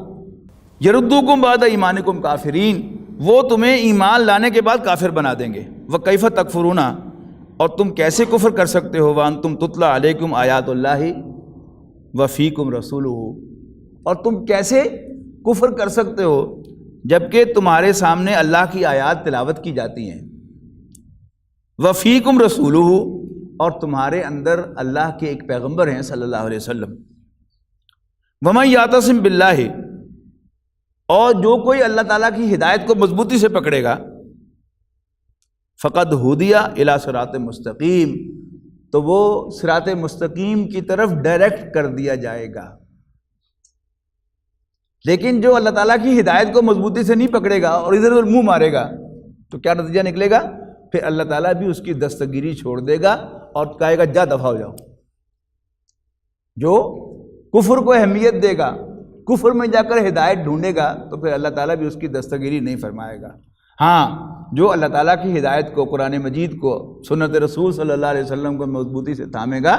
یردوکم بعد ایمانکم کافرین، وہ تمہیں ایمان لانے کے بعد کافر بنا دیں گے۔ وکیف تکفرون، اور تم کیسے کفر کر سکتے ہو، وانتم تتلی علیکم آیات اللہ وفیکم رسولہ، اور تم کیسے کفر کر سکتے ہو جبکہ تمہارے سامنے اللہ کی آیات تلاوت کی جاتی ہیں، وفیکم رسولہ، اور تمہارے اندر اللہ کے ایک پیغمبر ہیں صلی اللہ علیہ وسلم۔ وَمَن يَعْتَصِم بِاللَّهِ، اور جو کوئی اللہ تعالیٰ کی ہدایت کو مضبوطی سے پکڑے گا، فَقَدْ هُدِيَ إِلَى صِرَاطٍ مستقیم، تو وہ صراط مستقیم کی طرف ڈائریکٹ کر دیا جائے گا۔ لیکن جو اللہ تعالیٰ کی ہدایت کو مضبوطی سے نہیں پکڑے گا اور ادھر ادھر منہ مارے گا تو کیا نتیجہ نکلے گا؟ پھر اللہ تعالیٰ بھی اس کی دستگیری چھوڑ دے گا اور کہے گا جا دفع ہو جاؤ۔ جو کفر کو اہمیت دے گا، کفر میں جا کر ہدایت ڈھونڈے گا، تو پھر اللہ تعالیٰ بھی اس کی دستگیری نہیں فرمائے گا۔ ہاں، جو اللہ تعالیٰ کی ہدایت کو، قرآن مجید کو، سنت رسول صلی اللہ علیہ وسلم کو مضبوطی سے تھامے گا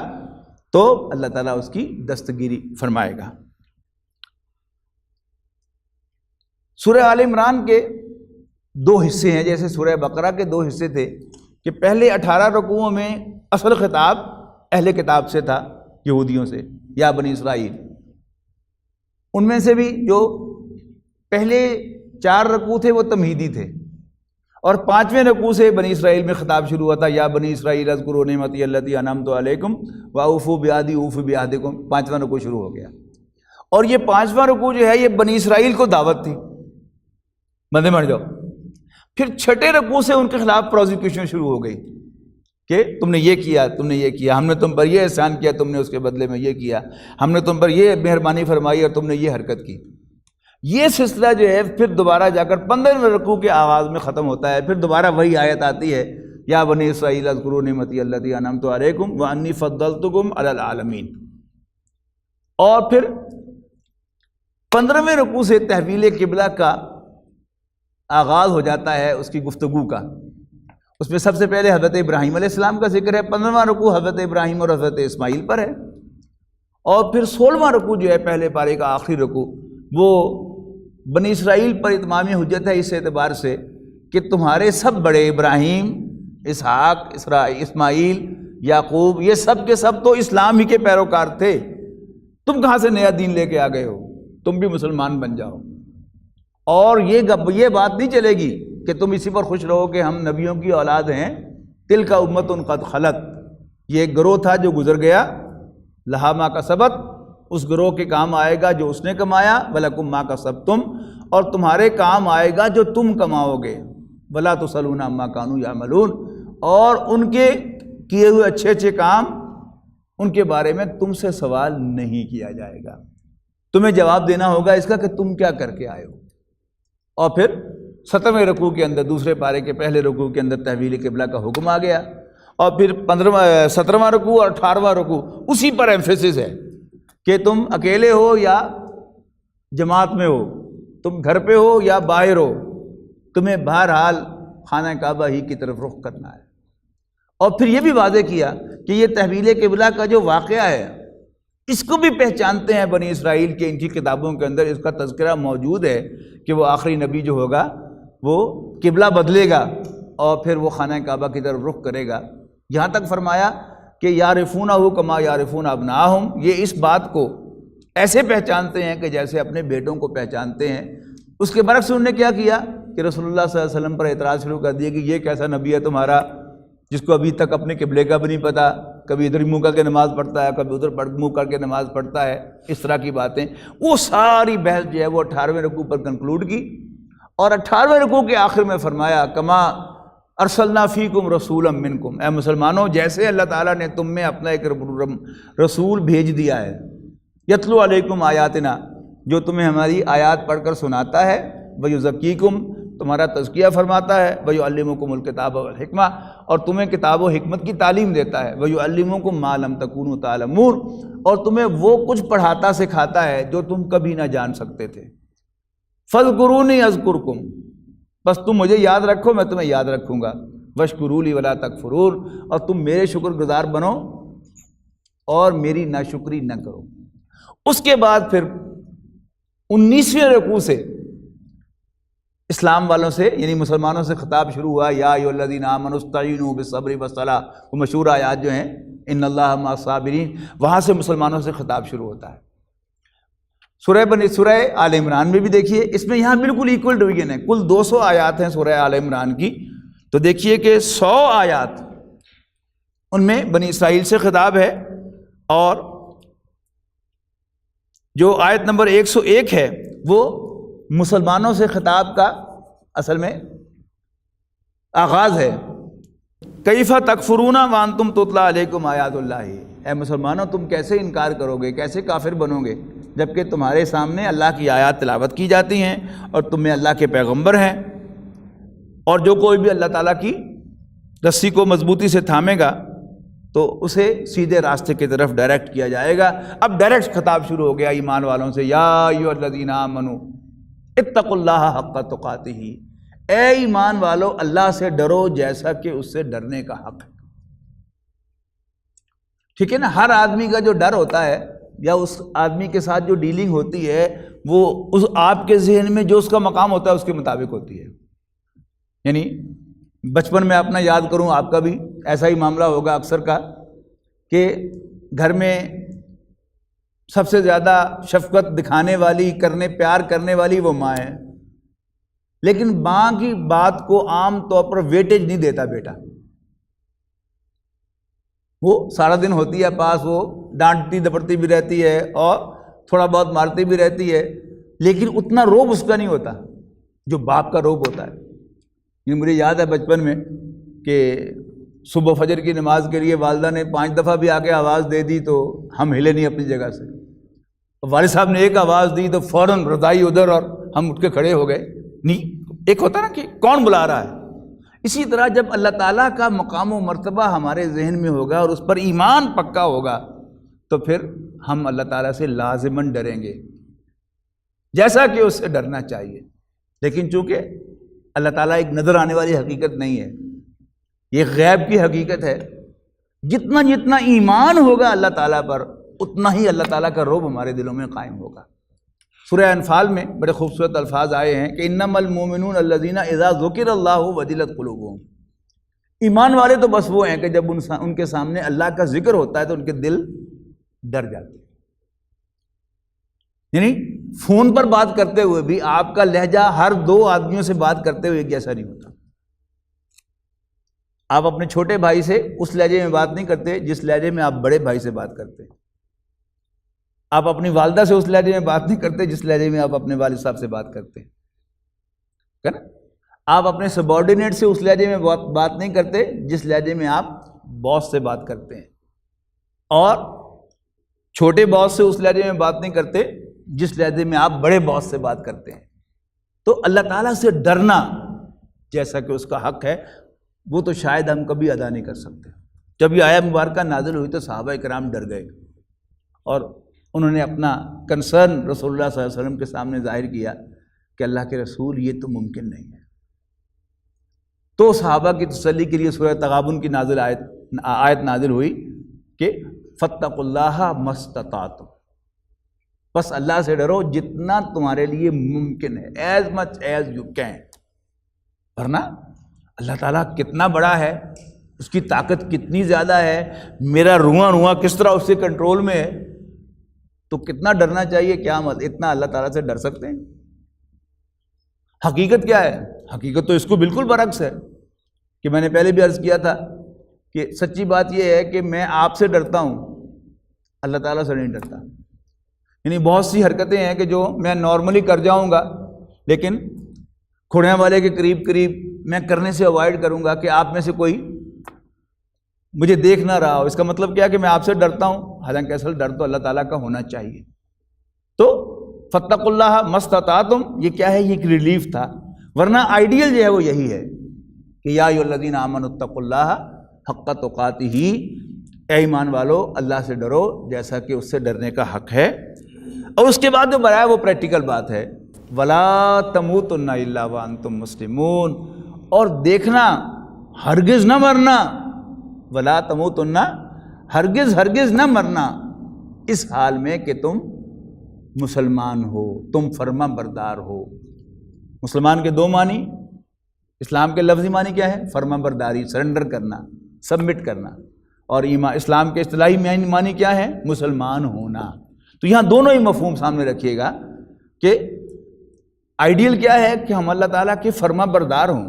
تو اللہ تعالیٰ اس کی دستگیری فرمائے گا۔ سورہ آل عمران کے دو حصے ہیں، جیسے سورہ بقرہ کے دو حصے تھے کہ پہلے 18 رکوعوں میں اصل خطاب اہل کتاب سے تھا، یہودیوں سے، یا بنی اسرائیل۔ ان میں سے بھی جو پہلے 4 رکوع تھے وہ تمہیدی تھے، اور 5ویں رکوع سے بنی اسرائیل میں خطاب شروع ہوا تھا، یا بنی اسرائیل اذکروا نعمتی التی انعمت علیکم واوفوا بعہدی اوف بعہدکم۔ 5واں رکوع شروع ہو گیا، اور یہ 5واں رکوع جو ہے یہ بنی اسرائیل کو دعوت تھی، بندے مر جاؤ۔ پھر 6 رکوع سے ان کے خلاف پروزیکیوشن شروع ہو گئی کہ تم نے یہ کیا، تم نے یہ کیا، ہم نے تم پر یہ احسان کیا، تم نے اس کے بدلے میں یہ کیا، ہم نے تم پر یہ مہربانی فرمائی اور تم نے یہ حرکت کی۔ یہ سلسلہ جو ہے پھر دوبارہ جا کر 15ویں رکوع کے آغاز میں ختم ہوتا ہے، پھر دوبارہ وہی آیت آتی ہے، یا بنی اسرائیل اذکروا نعمتی التی انعمت علیکم وانی فضلتکم علی العالمین۔ اور پھر 15ویں رکوع سے تحویل قبلہ کا آغاز ہو جاتا ہے اس کی گفتگو کا۔ اس میں سب سے پہلے حضرت ابراہیم علیہ السلام کا ذکر ہے، 15واں رکوع حضرت ابراہیم اور حضرت اسماعیل پر ہے، اور پھر 16واں رکوع جو ہے پہلے پارے کا آخری رکوع، وہ بنی اسرائیل پر اتمام حجت ہے اس اعتبار سے کہ تمہارے سب بڑے، ابراہیم، اسحاق، اسماعیل، یعقوب، یہ سب کے سب تو اسلام ہی کے پیروکار تھے، تم کہاں سے نیا دین لے کے آ گئے ہو؟ تم بھی مسلمان بن جاؤ۔ اور یہ بات نہیں چلے گی کہ تم اسی پر خوش رہو کہ ہم نبیوں کی اولاد ہیں، تلک امۃ قد خلت، یہ ایک گروہ تھا جو گزر گیا، لہا ما کسبت، اس گروہ کے کام آئے گا جو اس نے کمایا، ولکم ما کسبتم، اور تمہارے کام آئے گا جو تم کماؤ گے، ولا تسألون عما كانوا يعملون، اور ان کے کیے ہوئے اچھے اچھے کام ان کے بارے میں تم سے سوال نہیں کیا جائے گا، تمہیں جواب دینا ہوگا اس کا کہ تم کیا کر کے آئے ہو۔ اور پھر 17ویں رکوع کے اندر، دوسرے پارے کے پہلے رکوع کے اندر تحویل قبلہ کا حکم آ گیا، اور پھر 17واں رکوع اور 18واں رکوع اسی پر ایمفیسس ہے کہ تم اکیلے ہو یا جماعت میں ہو، تم گھر پہ ہو یا باہر ہو، تمہیں بہرحال خانہ کعبہ ہی کی طرف رخ کرنا ہے۔ اور پھر یہ بھی واضح کیا کہ یہ تحویل قبلہ کا جو واقعہ ہے اس کو بھی پہچانتے ہیں بنی اسرائیل کے، ان کی کتابوں کے اندر اس کا تذکرہ موجود ہے کہ وہ آخری نبی جو ہوگا وہ قبلہ بدلے گا اور پھر وہ خانہ کعبہ کی طرف رخ کرے گا۔ یہاں تک فرمایا کہ یعرفونہ کما یعرفون ابناءہم، یہ اس بات کو ایسے پہچانتے ہیں کہ جیسے اپنے بیٹوں کو پہچانتے ہیں۔ اس کے برعکس انہوں نے کیا کیا کہ رسول اللہ صلی اللہ علیہ وسلم پر اعتراض شروع کر دیا کہ یہ کیسا نبی ہے تمہارا جس کو ابھی تک اپنے قبلے کا بھی نہیں پتہ، کبھی ادھر منہ کر کے نماز پڑھتا ہے، کبھی ادھر منہ کر کے نماز پڑھتا ہے، اس طرح کی باتیں۔ وہ ساری بحث جو ہے وہ 18ویں رکوع پر کنکلوڈ کی، اور 18ویں رکوع کے آخر میں فرمایا کما ارسلنا فیکم رسولا منکم، اے مسلمانوں جیسے اللہ تعالیٰ نے تم میں اپنا ایک رسول بھیج دیا ہے، یتلو علیکم آیاتنا، جو تمہیں ہماری آیات پڑھ کر سناتا ہے، ویزکیکم، تمہارا تزکیہ فرماتا ہے، ویعلمکم الکتاب والحکمہ، اور تمہیں کتاب و حکمت کی تعلیم دیتا ہے، ویعلمکم ما لم تکونوا تعلمون، اور تمہیں وہ کچھ پڑھاتا سکھاتا ہے جو تم کبھی نہ جان سکتے تھے۔ فاذکرونی اذکرکم، بس تم مجھے یاد رکھو میں تمہیں یاد رکھوں گا، واشکروا لی ولا تکفرون، اور تم میرے شکر گزار بنو اور میری ناشکری نہ کرو۔ اس کے بعد پھر 19ویں رکوع سے اسلام والوں سے یعنی مسلمانوں سے خطاب شروع ہوا، یا ایھا الذین آمنوا استعینوا بالصبر والصلاۃ، وہ مشہور آیات جو ہیں ان اللہ مع الصابرین، وہاں سے مسلمانوں سے خطاب شروع ہوتا ہے۔ سورہ آل عمران میں بھی دیکھیے، اس میں یہاں بالکل ایکول ڈویژن ہے، کل 200 آیات ہیں سورہ آل عمران کی، تو دیکھیے کہ 100 آیات ان میں بنی اسرائیل سے خطاب ہے، اور جو آیت نمبر 101 ہے وہ مسلمانوں سے خطاب کا اصل میں آغاز ہے۔ کیف تکفرون وانتم تتلی علیکم آیات اللہ، اے مسلمانوں تم کیسے انکار کرو گے، کیسے کافر بنو گے جبکہ تمہارے سامنے اللہ کی آیات تلاوت کی جاتی ہیں اور تم میں اللہ کے پیغمبر ہیں، اور جو کوئی بھی اللہ تعالیٰ کی رسی کو مضبوطی سے تھامے گا تو اسے سیدھے راستے کی طرف ڈائریکٹ کیا جائے گا۔ اب ڈائریکٹ خطاب شروع ہو گیا ایمان والوں سے، یا ایھا الذین آمنوا اتقوا اللہ حق تقاتہ، اے ایمان والو اللہ سے ڈرو جیسا کہ اس سے ڈرنے کا حق ہے۔ ٹھیک ہے نا، ہر آدمی کا جو ڈر ہوتا ہے یا اس آدمی کے ساتھ جو ڈیلنگ ہوتی ہے وہ اس آپ کے ذہن میں جو اس کا مقام ہوتا ہے اس کے مطابق ہوتی ہے۔ یعنی بچپن میں اپنا یاد کروں، آپ کا بھی ایسا ہی معاملہ ہوگا اکثر کا کہ گھر میں سب سے زیادہ شفقت دکھانے والی، پیار کرنے والی وہ ماں ہے، لیکن ماں کی بات کو عام طور پر ویٹیج نہیں دیتا بیٹا۔ وہ سارا دن ہوتی ہے پاس، وہ ڈانٹتی دپڑتی بھی رہتی ہے اور تھوڑا بہت مارتی بھی رہتی ہے، لیکن اتنا روب اس کا نہیں ہوتا جو باپ کا روب ہوتا ہے۔ یہ مجھے یاد ہے بچپن میں کہ صبح فجر کی نماز کے لیے والدہ نے 5 دفعہ بھی آ کے آواز دے دی تو ہم ہلے نہیں اپنی جگہ سے، والد صاحب نے ایک آواز دی تو فوراً رضائی ادھر اور ہم اٹھ کے کھڑے ہو گئے۔ نہیں، ایک ہوتا نا کہ کون بلا رہا ہے۔ اسی طرح جب اللہ تعالیٰ کا مقام و مرتبہ ہمارے ذہن میں ہوگا اور اس پر ایمان پکا ہوگا تو پھر ہم اللہ تعالیٰ سے لازماً ڈریں گے جیسا کہ اس سے ڈرنا چاہیے۔ لیکن چونکہ اللہ تعالیٰ ایک نظر آنے والی حقیقت نہیں ہے، یہ غیب کی حقیقت ہے، جتنا جتنا ایمان ہوگا اللہ تعالیٰ پر اتنا ہی اللہ تعالیٰ کا رعب ہمارے دلوں میں قائم ہوگا۔ سورہ انفال میں بڑے خوبصورت الفاظ آئے ہیں کہ انما المؤمنون الذین اذا ذکر اللہ وجلت قلوبهم، ایمان والے تو بس وہ ہیں کہ جب ان کے سامنے اللہ کا ذکر ہوتا ہے تو ان کے دل ڈر جاتے ہیں۔ یعنی فون پر بات کرتے ہوئے بھی آپ کا لہجہ ہر 2 آدمیوں سے بات کرتے ہوئے ایک جیسا نہیں ہوتا۔ آپ اپنے چھوٹے بھائی سے اس لہجے میں بات نہیں کرتے جس لہجے میں آپ بڑے بھائی سے بات کرتے ہیں۔ آپ اپنی والدہ سے اس لہجے میں بات نہیں کرتے جس لہجے میں آپ اپنے والد صاحب سے بات کرتے ہیں نا۔ آپ اپنے سبارڈینیٹ سے اس لہجے میں بات نہیں کرتے جس لہجے میں آپ باس سے بات کرتے ہیں، اور چھوٹے باس سے اس لہجے میں بات نہیں کرتے جس لہجے میں آپ بڑے باس سے بات کرتے ہیں۔ تو اللہ تعالیٰ سے ڈرنا جیسا کہ اس کا حق ہے وہ تو شاید ہم کبھی ادا نہیں کر سکتے۔ جب یہ آیت مبارکہ نازل ہوئی تو صحابہ کرام ڈر گئے اور انہوں نے اپنا کنسرن رسول اللہ صلی اللہ علیہ وسلم کے سامنے ظاہر کیا کہ اللہ کے رسول یہ تو ممکن نہیں ہے۔ تو صحابہ کی تسلی کے لیے سورہ تغابن کی آیت نازل ہوئی کہ فاتقوا اللہ ما استطعتم، بس اللہ سے ڈرو جتنا تمہارے لیے ممکن ہے، as much as you can. ورنہ اللہ تعالیٰ کتنا بڑا ہے، اس کی طاقت کتنی زیادہ ہے، میرا رواں کس طرح اس کے کنٹرول میں ہے، تو کتنا ڈرنا چاہیے۔ کیا اتنا اللہ تعالیٰ سے ڈر سکتے ہیں؟ حقیقت کیا ہے؟ حقیقت تو اس کو بالکل برعکس ہے کہ میں نے پہلے بھی عرض کیا تھا کہ سچی بات یہ ہے کہ میں آپ سے ڈرتا ہوں، اللہ تعالیٰ سے نہیں ڈرتا۔ یعنی بہت سی حرکتیں ہیں کہ جو میں نارملی کر جاؤں گا لیکن کھوڑیاں والے کے قریب میں کرنے سے اوائڈ کروں گا کہ آپ میں سے کوئی مجھے دیکھ نہ رہا ہو۔ اس کا مطلب کیا کہ میں آپ سے ڈرتا ہوں، حالانکہ اصل ڈر تو اللہ تعالیٰ کا ہونا چاہیے۔ تو فاتقوا اللہ ما استطعتم یہ کیا ہے؟ یہ ایک ریلیف تھا، ورنہ آئیڈیل جو ہے وہ یہی ہے کہ یا ایھا الذین آمنوا اتقوا اللہ حق تقاتہ، اے ایمان والو اللہ سے ڈرو جیسا کہ اس سے ڈرنے کا حق ہے۔ اور اس کے بعد جو بڑا ہے وہ پریکٹیکل بات ہے، ولا تموتن الا وانتم مسلمون، اور دیکھنا ہرگز نہ مرنا، ولا تموتن ہرگز نہ مرنا اس حال میں کہ تم مسلمان ہو، تم فرما بردار ہو۔ مسلمان کے 2 معنی، اسلام کے لفظی معنی کیا ہے؟ فرما برداری، سرنڈر کرنا، سبمٹ کرنا، اور اسلام کے اصطلاحی معنی کیا ہے؟ مسلمان ہونا۔ تو یہاں دونوں ہی مفہوم سامنے رکھیے گا کہ آئیڈیل کیا ہے کہ ہم اللہ تعالیٰ کے فرما بردار ہوں،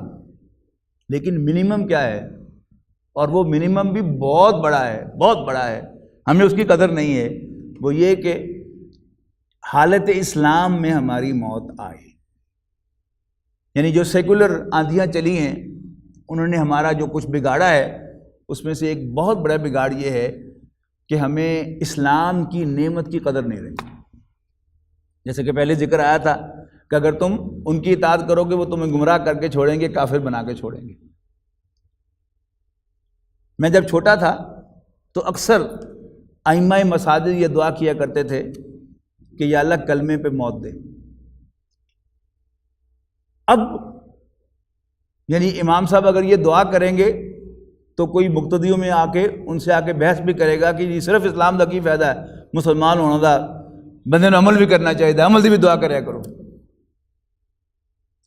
لیکن منیمم کیا ہے اور وہ منیمم بھی بہت بڑا ہے، بہت بڑا ہے، ہمیں اس کی قدر نہیں ہے، وہ یہ کہ حالت اسلام میں ہماری موت آئے۔ یعنی جو سیکولر آندھیاں چلی ہیں انہوں نے ہمارا جو کچھ بگاڑا ہے، اس میں سے ایک بہت بڑا بگاڑ یہ ہے کہ ہمیں اسلام کی نعمت کی قدر نہیں رہی۔ جیسے کہ پہلے ذکر آیا تھا کہ اگر تم ان کی اطاعت کرو گے وہ تمہیں گمراہ کر کے چھوڑیں گے، کافر بنا کے چھوڑیں گے۔ میں جب چھوٹا تھا تو اکثر ائمہ مساجد یہ دعا کیا کرتے تھے کہ یا اللہ کلمے پہ موت دے۔ اب یعنی امام صاحب اگر یہ دعا کریں گے تو کوئی مقتدیوں میں آ کے ان سے آ کے بحث بھی کرے گا کہ یہ صرف اسلام کا کی فائدہ ہے، مسلمان ہونا دا بندے نے عمل بھی کرنا چاہیے، عمل سے بھی دعا کریا کرو۔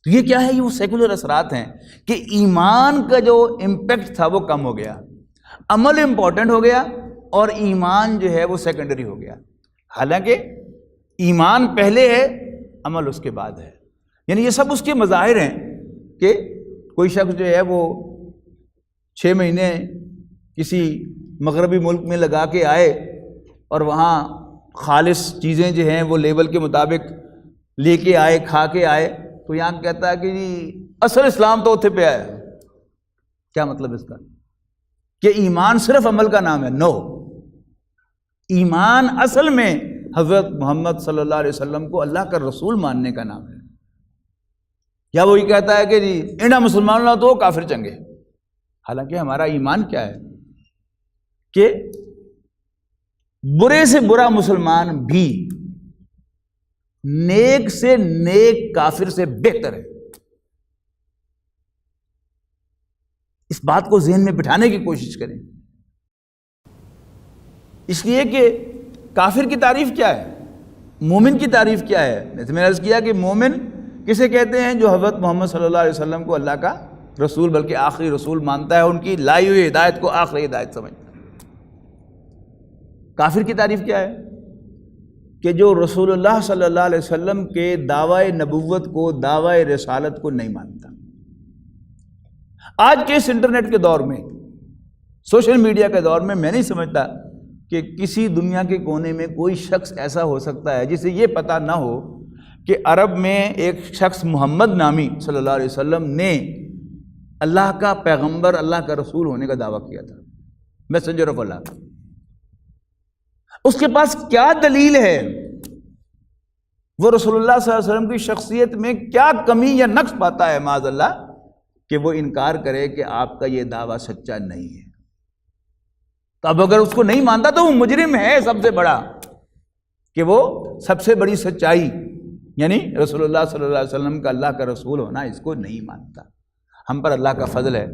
تو یہ کیا ہے؟ یہ وہ سیکولر اثرات ہیں کہ ایمان کا جو امپیکٹ تھا وہ کم ہو گیا، عمل امپورٹنٹ ہو گیا اور ایمان جو ہے وہ سیکنڈری ہو گیا، حالانکہ ایمان پہلے ہے، عمل اس کے بعد ہے۔ یعنی یہ سب اس کے مظاہر ہیں کہ کوئی شخص جو ہے وہ 6 مہینے کسی مغربی ملک میں لگا کے آئے اور وہاں خالص چیزیں جو ہیں وہ لیبل کے مطابق لے کے آئے، کھا کے آئے، تو یہاں کہتا ہے کہ جی اصل اسلام تو اتنے پہ آیا۔ کیا مطلب اس کا؟ کہ ایمان صرف عمل کا نام ہے؟ نو، ایمان اصل میں حضرت محمد صلی اللہ علیہ وسلم کو اللہ کا رسول ماننے کا نام ہے۔ یا وہی کہتا ہے کہ جی انہا مسلمان نہ تو کافر چنگے، حالانکہ ہمارا ایمان کیا ہے کہ برے سے برا مسلمان بھی نیک سے نیک کافر سے بہتر ہے۔ اس بات کو ذہن میں بٹھانے کی کوشش کریں، اس لیے کہ کافر کی تعریف کیا ہے، مومن کی تعریف کیا ہے؟ جیسے میں نے عرض کیا کہ مومن کسے کہتے ہیں؟ جو حضرت محمد صلی اللہ علیہ وسلم کو اللہ کا رسول بلکہ آخری رسول مانتا ہے، ان کی لائی ہوئی ہدایت کو آخری ہدایت سمجھتا ہے۔ کافر کی تعریف کیا ہے؟ کہ جو رسول اللہ صلی اللہ علیہ وسلم کے دعوی نبوت کو، دعوی رسالت کو نہیں مانتا۔ آج کے اس انٹرنیٹ کے دور میں، سوشل میڈیا کے دور میں نہیں سمجھتا کہ کسی دنیا کے کونے میں کوئی شخص ایسا ہو سکتا ہے جسے یہ پتہ نہ ہو کہ عرب میں ایک شخص محمد نامی صلی اللہ علیہ وسلم نے اللہ کا پیغمبر، اللہ کا رسول ہونے کا دعویٰ کیا تھا، میسنجر آف اللہ۔ اس کے پاس کیا دلیل ہے؟ وہ رسول اللہ صلی اللہ علیہ وسلم کی شخصیت میں کیا کمی یا نقص پاتا ہے معاذ اللہ کہ وہ انکار کرے کہ آپ کا یہ دعویٰ سچا نہیں ہے؟ تو اب اگر اس کو نہیں مانتا تو وہ مجرم ہے سب سے بڑا، کہ وہ سب سے بڑی سچائی یعنی رسول اللہ صلی اللہ علیہ وسلم کا اللہ کا رسول ہونا اس کو نہیں مانتا۔ ہم پر اللہ کا فضل ہے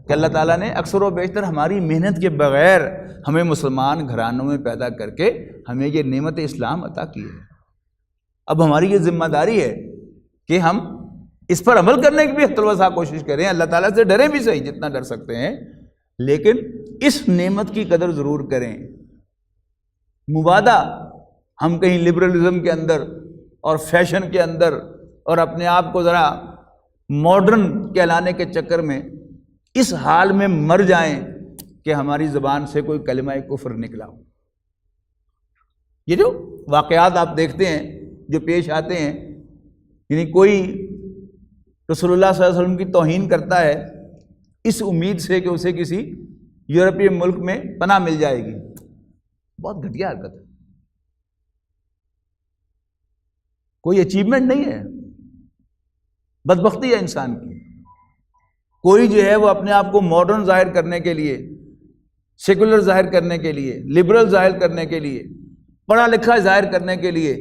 کہ اللہ تعالیٰ نے اکثر و بیشتر ہماری محنت کے بغیر ہمیں مسلمان گھرانوں میں پیدا کر کے ہمیں یہ نعمت اسلام عطا کی ہے۔ اب ہماری یہ ذمہ داری ہے کہ ہم اس پر عمل کرنے کی بھی حد الوسع کوشش کریں، اللہ تعالیٰ سے ڈریں بھی صحیح جتنا ڈر سکتے ہیں، لیکن اس نعمت کی قدر ضرور کریں۔ مبادہ ہم کہیں لبرلزم کے اندر اور فیشن کے اندر اور اپنے آپ کو ذرا ماڈرن کہلانے کے چکر میں اس حال میں مر جائیں کہ ہماری زبان سے کوئی کلمہ کفر نکلا ہو۔ یہ جو واقعات آپ دیکھتے ہیں جو پیش آتے ہیں، یعنی کوئی رسول اللہ صلی اللہ علیہ وسلم کی توہین کرتا ہے اس امید سے کہ اسے کسی یورپی ملک میں پناہ مل جائے گی، بہت گھٹیا حرکت ہے، کوئی اچیومنٹ نہیں ہے، بدبختی ہے انسان کی۔ کوئی جو ہے وہ اپنے آپ کو ماڈرن ظاہر کرنے کے لیے، سیکولر ظاہر کرنے کے لیے، لبرل ظاہر کرنے کے لیے، پڑھا لکھا ظاہر کرنے کے لیے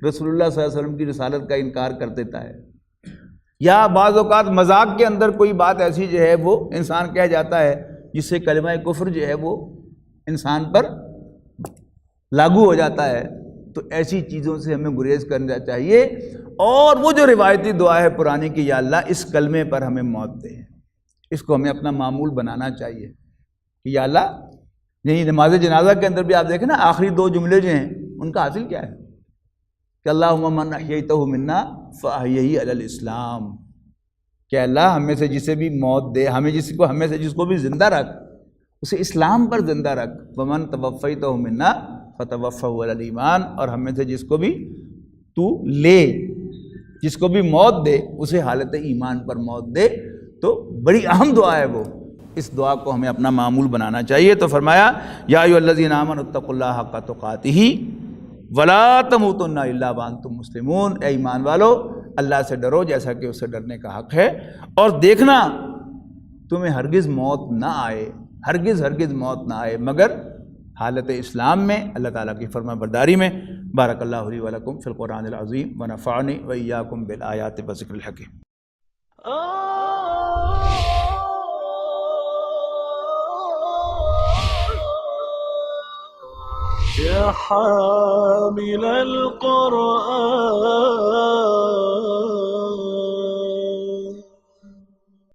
رسول اللہ صلی اللہ علیہ وسلم کی رسالت کا انکار کر دیتا ہے، یا بعض اوقات مذاق کے اندر کوئی بات ایسی جو ہے وہ انسان کہہ جاتا ہے جس سے کلمہ کفر جو ہے وہ انسان پر لاگو ہو جاتا ہے۔ تو ایسی چیزوں سے ہمیں گریز کرنا چاہیے، اور وہ جو روایتی دعا ہے پرانی کی یا اللہ اس کلمے پر ہمیں موت دے، اس کو ہمیں اپنا معمول بنانا چاہیے کہ یا اللہ، یہی نماز جنازہ کے اندر بھی آپ دیکھیں نا، آخری 2 جملے جو ہیں ان کا حاصل کیا ہے کہ اللہم من احییتہ منا فاحیہ علی الاسلام، کہ اللہ ہمیں سے جسے بھی موت دے، ہمیں سے جس کو بھی زندہ رکھ، اسے اسلام پر زندہ رکھ. ومن توفیتہ منا فتوفہ علی الایمان، اور ہم میں سے جس کو بھی تو لے، جس کو بھی موت دے اسے حالت ایمان پر موت دے. تو بڑی اہم دعا ہے وہ، اس دعا کو ہمیں اپنا معمول بنانا چاہیے. تو فرمایا یا ایھا الذین آمنوا اتقوا اللہ حق تقاتہ ولا تموتن الا وانتم مسلمون. اے ایمان والو اللہ سے ڈرو جیسا کہ اس سے ڈرنے کا حق ہے، اور دیکھنا تمہیں ہرگز موت نہ آئے، ہرگز موت نہ آئے مگر حالت اسلام میں، اللہ تعالیٰ کی فرما برداری میں. بارک اللہ لی ولکم فی القرآن العظیم ونفعنی وإیاکم بالآیات والذکر الحکیم. يا حامل القرآن